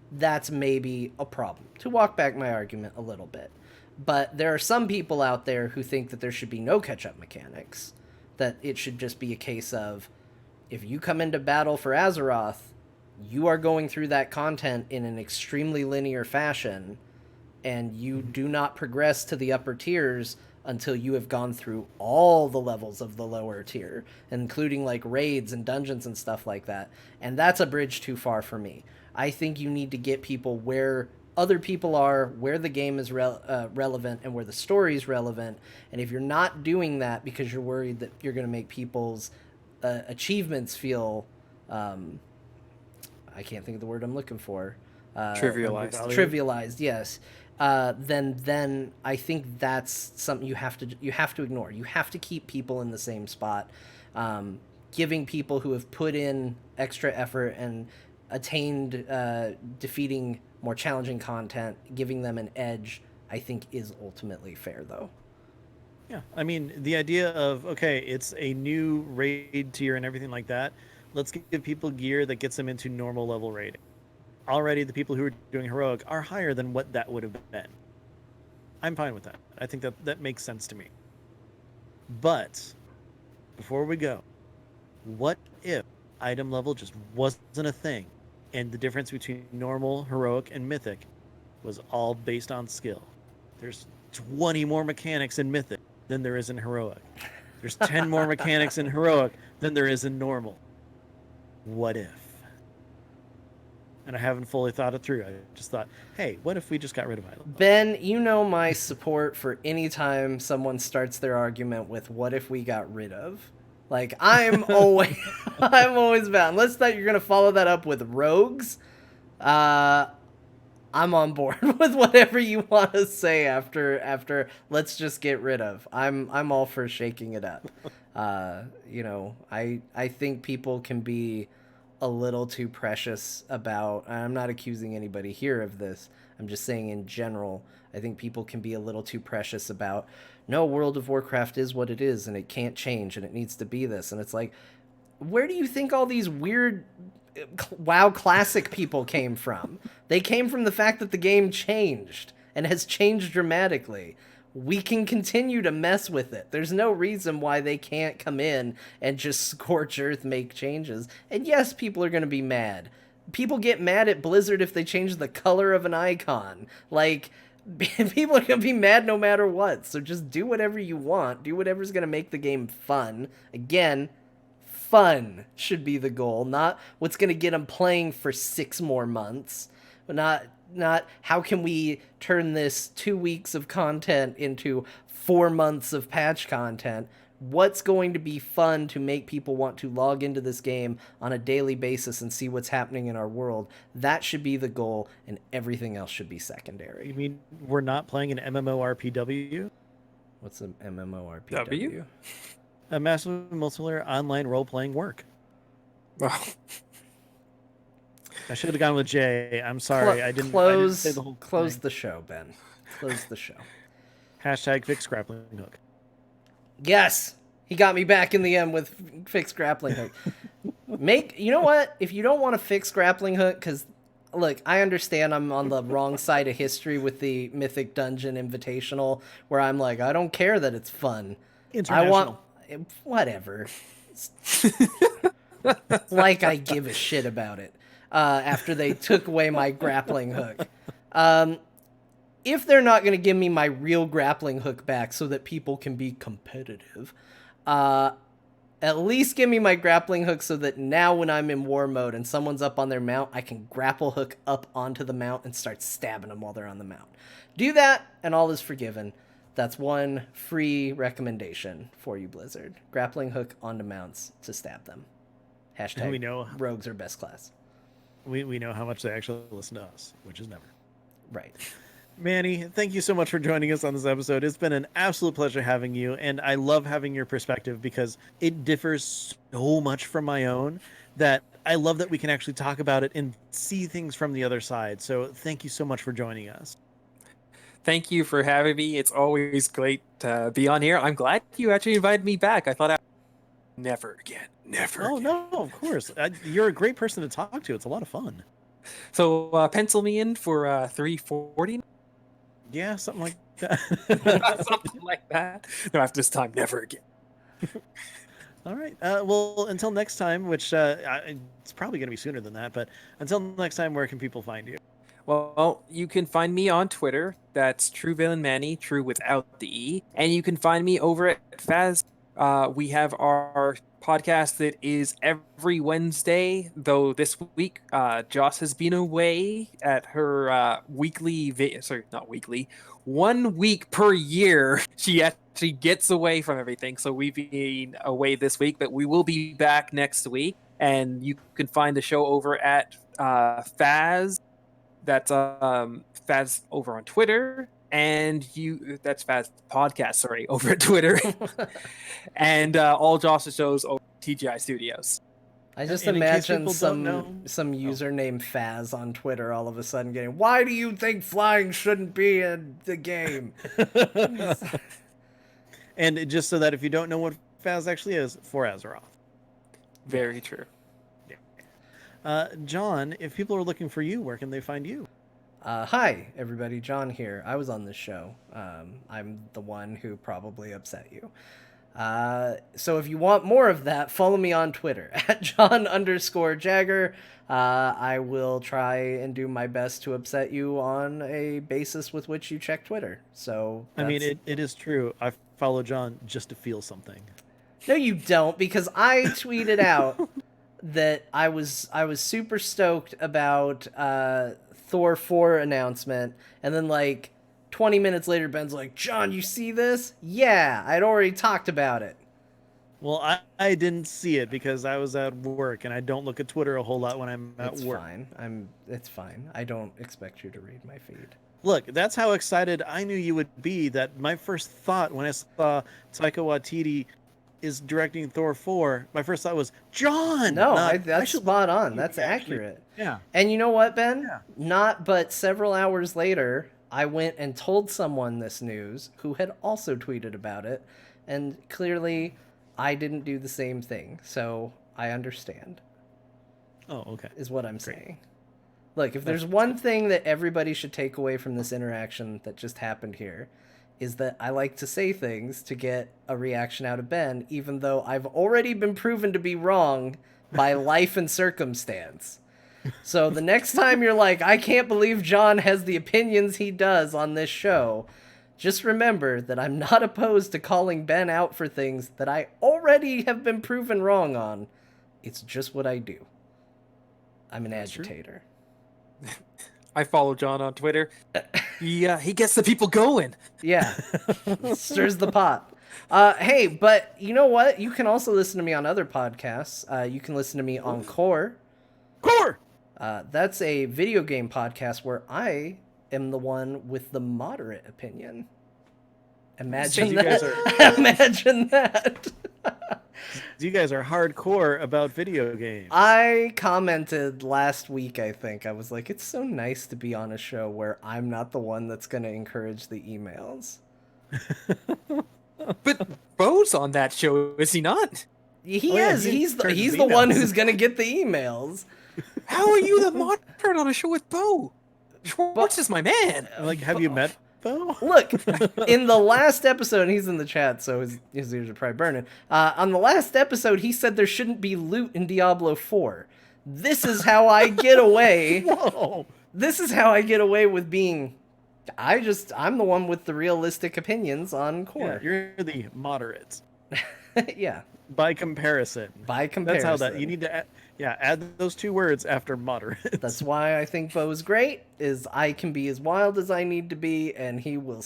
that's maybe a problem. To walk back my argument a little bit. But there are some people out there who think that there should be no catch-up mechanics. That it should just be a case of, if you come into battle for Azeroth, you are going through that content in an extremely linear fashion, and you do not progress to the upper tiers until you have gone through all the levels of the lower tier, including like raids and dungeons and stuff like that. And that's a bridge too far for me. I think you need to get people where other people are, where the game is relevant, and where the story is relevant. And if you're not doing that because you're worried that you're going to make people's achievements feel I can't think of the word I'm looking for. Trivialized. Trivialized, yes. Then I think that's something you have to ignore. You have to keep people in the same spot, giving people who have put in extra effort and attained defeating more challenging content, giving them an edge, I think is ultimately fair, though. Yeah, I mean, the idea of, okay, it's a new raid tier and everything like that. Let's give people gear that gets them into normal level rating. Already, the people who are doing heroic are higher than what that would have been. I'm fine with that. I think that makes sense to me. But before we go, what if item level just wasn't a thing, and the difference between normal, heroic, and mythic was all based on skill? There's 20 more mechanics in mythic than there is in heroic. There's 10 more mechanics in heroic than there is in normal. What if? And I haven't fully thought it through. I just thought, hey, what if we just got rid of item? Ben, you know my support for any time someone starts their argument with "what if we got rid of." Like, I'm always bound. Unless that you're gonna follow that up with rogues, I'm on board with whatever you want to say after let's just get rid of. I'm all for shaking it up. I think people can be a little too precious about, I'm not accusing anybody here of this, I'm just saying in general, I think people can be a little too precious about, no, World of Warcraft is what it is and it can't change and it needs to be this. And it's like, where do you think all these weird WoW Classic people came from? They came from the fact that the game changed and has changed dramatically. We can continue to mess with it. There's no reason why they can't come in and just scorch earth, make changes. And yes, people are going to be mad. People get mad at Blizzard if they change the color of an icon. Like, people are going to be mad no matter what. So just do whatever you want. Do whatever's going to make the game fun. Again, fun should be the goal, not what's going to get them playing for 6 more months. Not how can we turn this 2 weeks of content into 4 months of patch content. what's going to be fun to make people want to log into this game on a daily basis and see what's happening in our world. That should be the goal, and everything else should be You secondary. mean we're not playing an MMORPW? What's an MMORPG? A massive multiplayer online role-playing work. Well, I should have gone with J. I'm sorry. I didn't say the whole close thing. the show, Ben. Close the show. Hashtag fix grappling hook. Yes, he got me back in the end with fixed grappling hook. You know what? If you don't want to fix grappling hook, because look, I understand I'm on the wrong side of history with the Mythic Dungeon Invitational, where I'm like, I don't care that it's fun. I want whatever. Like I give a shit about it. After they took away my grappling hook. If they're not going to give me my real grappling hook back so that people can be competitive, at least give me my grappling hook so that now when I'm in war mode and someone's up on their mount, I can grapple hook up onto the mount and start stabbing them while they're on the mount. Do that, and all is forgiven. That's one free recommendation for you, Blizzard. Grappling hook onto mounts to stab them. Hashtag we know rogues are best class. We know how much they actually listen to us, which is never. Right. Manny, thank you so much for joining us on this episode. It's been an absolute pleasure having you, and I love having your perspective because it differs so much from my own that I love that we can actually talk about it and see things from the other side. So thank you so much for joining us. thank you for having me. It's always great to be on here. I'm glad you actually invited me back. I thought never again. Never. Oh, again. no, of course. You're a great person to talk to. It's a lot of fun. So pencil me in for 340. Yeah, something like that. Something like that. No, after this time, never again. All right. Well, until next time, which it's probably going to be sooner than that, but until next time, where can people find you? Well, you can find me on Twitter. That's Tru Villain Manny, true without the E. And you can find me over at Faz. We have our podcast that is every Wednesday, though this week Joss has been away at her not weekly, 1 week per year. She actually gets away from everything, so we've been away this week, but we will be back next week. And you can find the show over at Faz. That's Faz over on Twitter, and that's Faz Podcast, sorry, over at Twitter. And all Josh's shows over at TGI Studios. I just And in case imagine people don't know- some user named Faz on Twitter all of a sudden getting, why do you think flying shouldn't be in the game? And just so that if you don't know what Faz actually is, for Azeroth. Very true. John, if people are looking for you, where can they find you? Hi, everybody. John here. I was on this show. I'm the one who probably upset you. So if you want more of that, follow me on Twitter at John_Jagger. I will try and do my best to upset you on a basis with which you check Twitter. So I mean, it is true. I follow John just to feel something. No, you don't, because I tweeted out that I was super stoked about Thor 4 announcement, and then like 20 minutes later Ben's like, John, you see this? Yeah, I'd already talked about it. Well, I didn't see it because I was at work, and I don't look at Twitter a whole lot when I'm at It's work. fine. It's fine. I don't expect you to read my feed. Look, that's how excited I knew you would be. That my first thought when I saw Taika Waititi is directing Thor 4, my first thought was, John! No, not, that's should spot on. you That's actually- accurate. Yeah. And you know what, Ben? Yeah. Not but several hours later, I went and told someone this news who had also tweeted about it, and clearly I didn't do the same thing. So I understand, Oh, okay. is what I'm saying. Look, if there's one thing that everybody should take away from this interaction that just happened here, is that I like to say things to get a reaction out of Ben, even though I've already been proven to be wrong by life and circumstance. So the next time you're like, I can't believe John has the opinions he does on this show, just remember that I'm not opposed to calling Ben out for things that I already have been proven wrong on. It's just what I do. I'm an agitator. I follow John on Twitter. He gets the people going. Yeah. Stirs the pot. Hey, but you know what? You can also listen to me on other podcasts. You can listen to me on Core. Core. That's a video game podcast where I am the one with the moderate opinion. Imagine You that. guys are Imagine that. you guys are hardcore about video games. I commented last week, I think. I was like, it's so nice to be on a show where I'm not the one that's going to encourage the emails. But Bo's on that show, is he not? He Oh, yeah, is. he He's encourages the one emails. who's going to get the emails. How are you the moderator on a show with Bo? Schwartz is my man. Like, have you met Bo? Look, in the last episode, and he's in the chat, so his ears are probably burning. On the last episode, he said there shouldn't be loot in Diablo 4. This is how I get away. Whoa. This is how I get away with being... I'm the one with the realistic opinions on Yeah, Core. you're the moderate. Yeah, By comparison. by comparison. That's how that you need to add those two words after moderate. That's why I think Bo's great, is I can be as wild as I need to be, and he will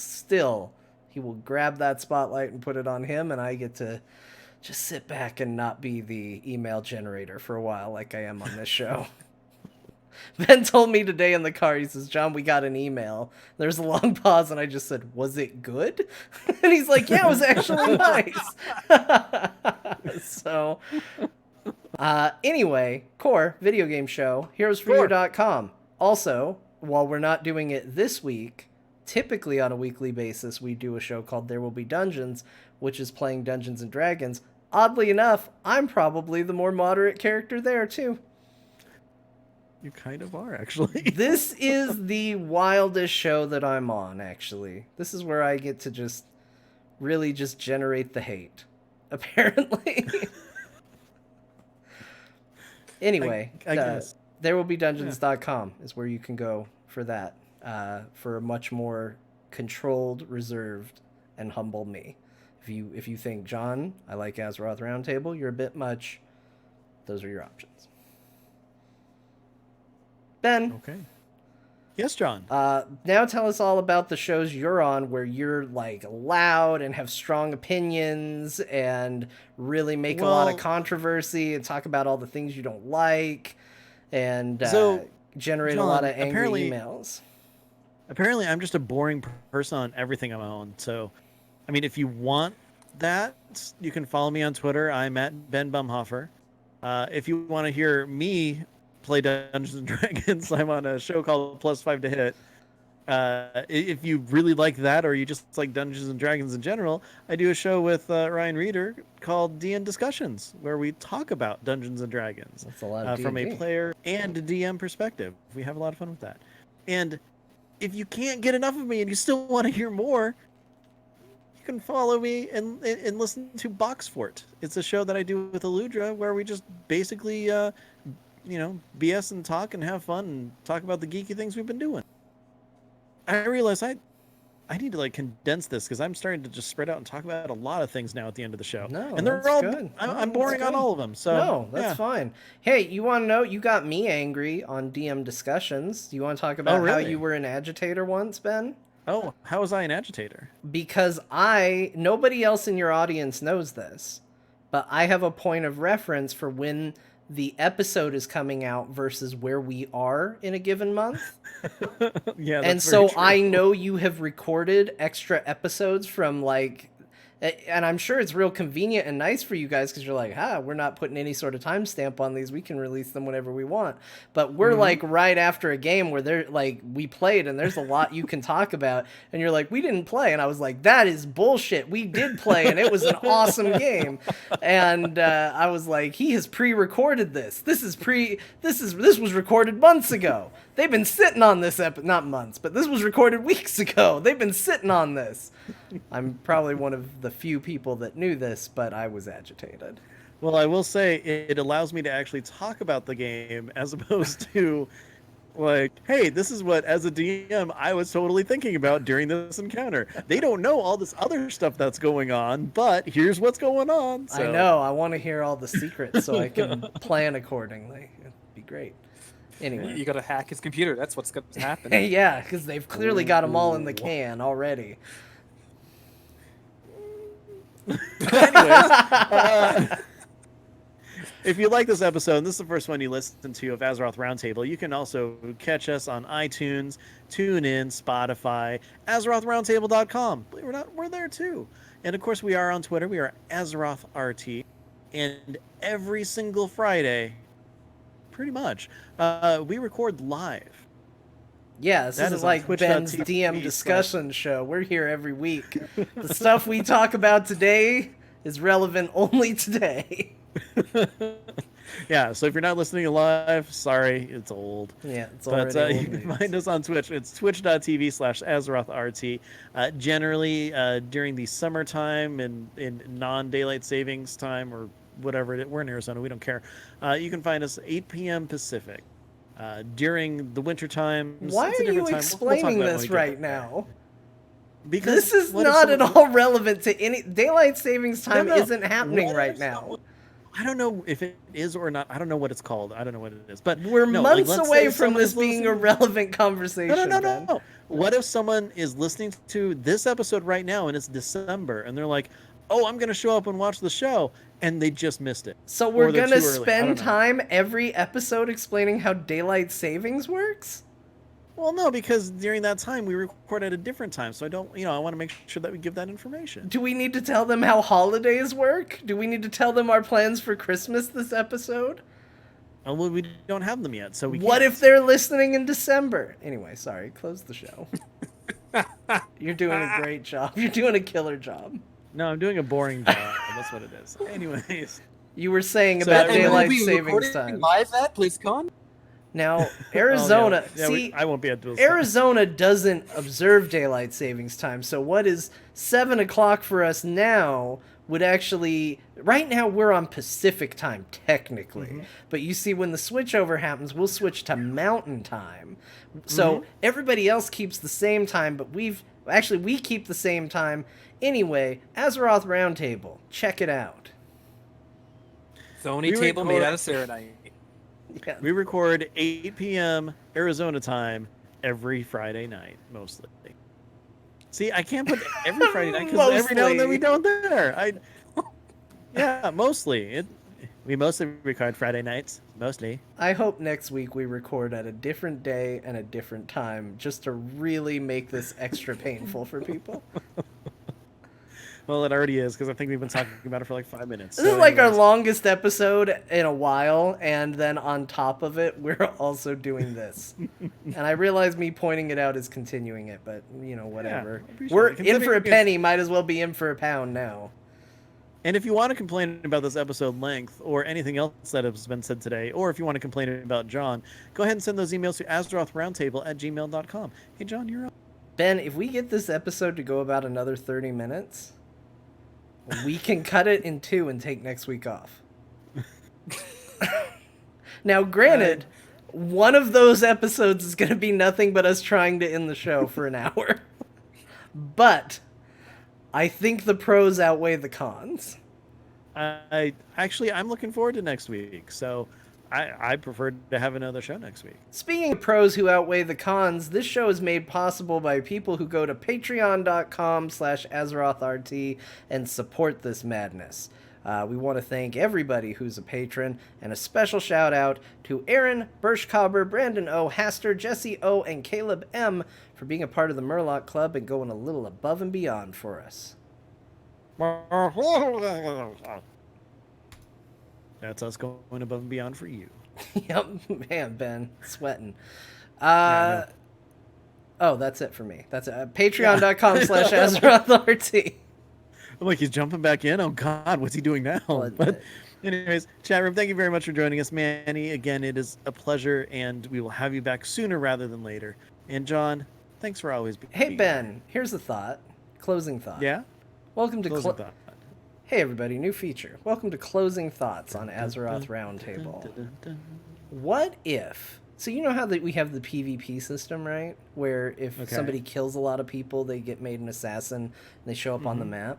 grab that spotlight and put it on him, and I get to just sit back and not be the email generator for a while like I am on this show. Ben told me today in the car, he says, John, we got an email. There's a long pause, and I just said, was it good? And he's like, yeah, it was actually nice. So, anyway, Core, video game show, heroesforyou.com. Also, while we're not doing it this week, typically on a weekly basis, we do a show called There Will Be Dungeons, which is playing Dungeons and Dragons. Oddly enough, I'm probably the more moderate character there, too. You kind of are, actually. This is the wildest show that I'm on, actually. This is where I get to just really just generate the hate, apparently. Anyway, I guess. therewillbedungeons.com is where you can go for that, for a much more controlled, reserved, and humble me. If you think, John, I like Azeroth Roundtable, you're a bit much, those are your options. Ben, Okay. Yes, John. now tell us all about the shows you're on where you're like loud and have strong opinions and really make a lot of Well- controversy and talk about all the things you don't like and So, generate a John, lot of angry apparently- emails. Apparently, I'm just a boring person on everything I'm on. So, I mean, if you want that, you can follow me on Twitter. I'm at Ben Bumhofer. If you want to hear me play Dungeons and Dragons, I'm on a show called +5 to Hit. If you really like that, or you just like Dungeons and Dragons in general, I do a show with Ryan Reeder called DN Discussions, where we talk about Dungeons and Dragons That's a lot of from a D&D. player and DM perspective. We have a lot of fun with that. And if you can't get enough of me and you still want to hear more, you can follow me and listen to Box Fort. It's a show that I do with Aludra where we just basically BS and talk and have fun and talk about the geeky things we've been doing. I realize I need to like condense this because I'm starting to just spread out and talk about a lot of things now at the end of the show. No, and they're that's all good. I'm No, boring that's on good. all of them. So No, that's yeah. fine. Hey, you want to know? You got me angry on DM discussions. You want to talk about how really? you were an agitator once, Ben? Oh, how was I an agitator? Because nobody else in your audience knows this, but I have a point of reference for when the episode is coming out versus where we are in a given month. Yeah, And that's very so true. I know you have recorded extra episodes from like, and I'm sure it's real convenient and nice for you guys because you're like, we're not putting any sort of timestamp on these. We can release them whenever we want. But we're like right after a game where they're like, we played and there's a lot you can talk about. And you're like, we didn't play. And I was like, that is bullshit. We did play and it was an awesome game. And I was like, he has pre-recorded this. This was recorded months ago. They've been sitting on this not months, but this was recorded weeks ago. They've been sitting on this. I'm probably one of the few people that knew this, but I was agitated. Well, I will say it allows me to actually talk about the game as opposed to like, hey, this is what as a DM I was totally thinking about during this encounter. They don't know all this other stuff that's going on, but here's what's going on. So. I know. I want to hear all the secrets so I can plan accordingly. It'd be great. Anyway. You gotta hack his computer. That's what's gonna happen. Yeah, because they've clearly got them all in the can already. If you like this episode, and this is the first one you listen to of Azeroth Roundtable, you can also catch us on iTunes, TuneIn, Spotify, AzerothRoundtable.com. Believe it or not, we're there too. And of course, we are on Twitter. We are AzerothRT. And every single Friday, pretty much, we record live. Yeah, this That isn't is on like Ben's twitch.tv DM discussion show. We're here every week. The stuff we talk about today is relevant only today. Yeah, so if you're not listening live, sorry, it's old. Yeah, it's But already you old can news. find us on Twitch. It's twitch.tv/AzerothRT. Generally, during the summertime and in non-daylight savings time or whatever, we're in Arizona, we don't care. You can find us 8 p.m. Pacific. During the winter times, Why it's a are you different time. We'll talk explaining about it when this we get right there. now? Because This is what if not at someone- all relevant to any... Daylight savings time No. isn't happening What right if now. I don't know if it is or not. I don't know what it's called. I don't know what it is. But We're no, months let's away say from someone this is being a listening- relevant conversation, Ben. No. What if someone is listening to this episode right now and it's December and they're like, "Oh, I'm going to show up and watch the show," and they just missed it? So Or we're they're gonna too early. I spend don't know. time every episode explaining how daylight savings works? Well, no, because during that time we record at a different time, so I don't. I want to make sure that we give that information. Do we need to tell them how holidays work? Do we need to tell them our plans for Christmas this episode? Well, we don't have them yet, so we. What can't. if they're listening in December? Anyway, sorry, close the show. You're doing a great job. You're doing a killer job. No, I'm doing a boring job. That's what it is. Anyways, You were saying So about anyway, daylight Will we be savings recording time. live at BlizzCon? Now, Arizona, Yeah, see, I won't be at this. Arizona doesn't observe daylight savings time. So what is 7 o'clock for us now would actually... Right now, we're on Pacific time, technically. Mm-hmm. But you see, when the switchover happens, we'll switch to Mountain time. So Mm-hmm. everybody else keeps the same time, but we keep the same time. Anyway, Azeroth Roundtable, check it out. Sony We table made record- out of Serenite. Yeah. We record 8 p.m. Arizona time every Friday night, mostly. See, I can't put every Friday night because every now and then we don't there. Yeah, mostly. We mostly record Friday nights, mostly. I hope next week we record at a different day and a different time just to really make this extra painful for people. Well, it already is because I think we've been talking about it for like 5 minutes. This So is like our anyways. longest episode in a while, and then on top of it, we're also doing this. And I realize me pointing it out is continuing it, but, whatever. I appreciate We're it. in for a Considering it's- penny, might as well be in for a pound now. And if you want to complain about this episode length or anything else that has been said today, or if you want to complain about John, go ahead and send those emails to AzerothRoundtable@gmail.com. Hey, John, you're up. Ben, if we get this episode to go about another 30 minutes, we can cut it in 2 and take next week off. Now, granted, one of those episodes is going to be nothing but us trying to end the show for an hour. But I think the pros outweigh the cons. I'm looking forward to next week. So I prefer to have another show next week. Speaking of pros who outweigh the cons, this show is made possible by people who go to patreon.com/AzerothRT and support this madness. We want to thank everybody who's a patron, and a special shout out to Aaron, Birschkauber, Brandon O, Haster, Jesse O, and Caleb M for being a part of the Murloc Club and going a little above and beyond for us. That's us going above and beyond for you. Yep, man, Ben, sweating. Yeah, Oh, that's it for me. That's it. Patreon.com/AzerothRT. I'm like, he's jumping back in. Oh God, what's he doing now? What But anyways, chat room, thank you very much for joining us, Manny. Again, it is a pleasure, and we will have you back sooner rather than later. And John, thanks for always being Hey, here. Ben, here's a thought. Closing thought. Yeah. Welcome to Closing thought. Hey everybody, new feature. Welcome to Closing Thoughts on Azeroth Roundtable. What if... So you know how we have the PvP system, right? Where if Okay. somebody kills a lot of people, they get made an assassin and they show up on the map.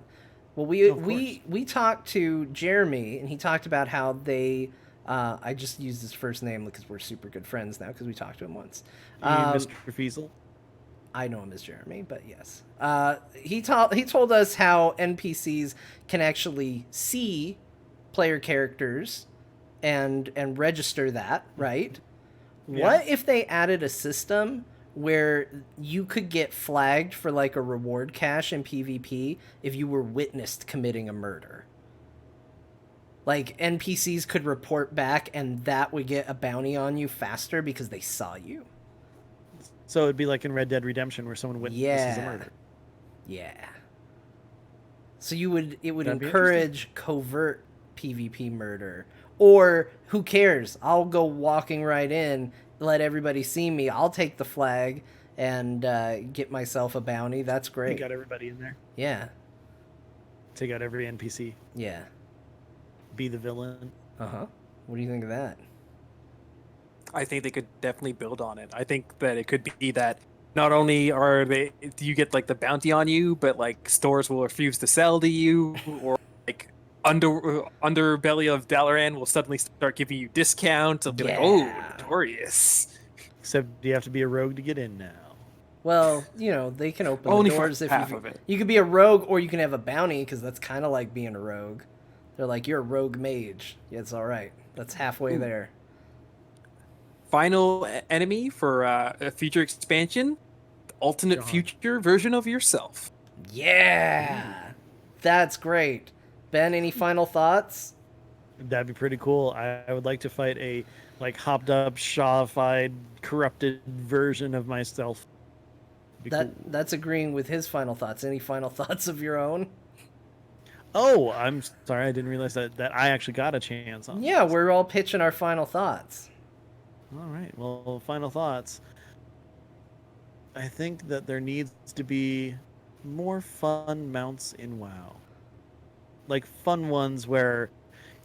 Well, Of we talked to Jeremy, and he talked about how they... I just used his first name because we're super good friends now because we talked to him once. You, Mr. Feasel. I know him as Jeremy, but yes. He told us how NPCs can actually see player characters and register that, right? Yeah. What if they added a system where you could get flagged for like a reward cache in PvP if you were witnessed committing a murder? Like NPCs could report back and that would get a bounty on you faster because they saw you. So it'd be like in Red Dead Redemption where someone witnesses a murder. Yeah. So it would That'd be encourage covert PvP murder. Or who cares? I'll go walking right in, let everybody see me. I'll take the flag and get myself a bounty. That's great. Take out everybody in there. Yeah. Take out every NPC. Yeah. Be the villain. Uh-huh. What do you think of that? I think they could definitely build on it. I think that it could be that not only do you get like the bounty on you, but like stores will refuse to sell to you, or like underbelly of Dalaran will suddenly start giving you discounts. They'll be like, oh, notorious. Except you have to be a rogue to get in now. Well, you know, they can open Only the for doors if half you of it. You could be a rogue or you can have a bounty because that's kind of like being a rogue. They're like, you're a rogue mage. Yeah, it's all right. That's halfway there. Final enemy for a future expansion, alternate future version of yourself. Yeah. That's great. Ben, any final thoughts? That'd be pretty cool. I would like to fight a like hopped up, shaw-fied, corrupted version of myself. Be cool. That's agreeing with his final thoughts. Any final thoughts of your own? Oh, I'm sorry. I didn't realize that I actually got a chance on Yeah, this. we're all pitching our final thoughts. All right. Well, final thoughts. I think that there needs to be more fun mounts in WoW. Like fun ones where,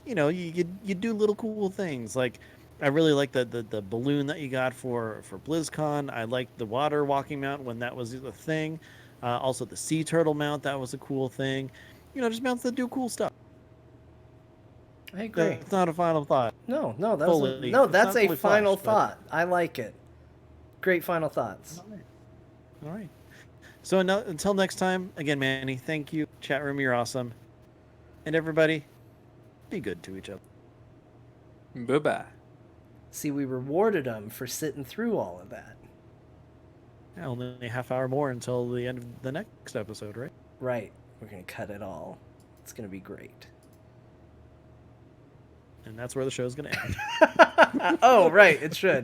you know, you do little cool things. Like I really like the balloon that you got for BlizzCon. I liked the water walking mount when that was a thing. Also the sea turtle mount, that was a cool thing. You know, just mounts that do cool stuff. I agree. It's not a final thought. No, that's Fully- that's it's a not fully final fleshed, but- thought. I like it. Great final thoughts. All right. So until next time, again, Manny, thank you. Chat room, you're awesome. And everybody, be good to each other. Bye-bye. See, we rewarded them for sitting through all of that. Yeah, only a half hour more until the end of the next episode, right? Right. We're going to cut it all. It's going to be great. And that's where the show's going to end. Oh, right. It should.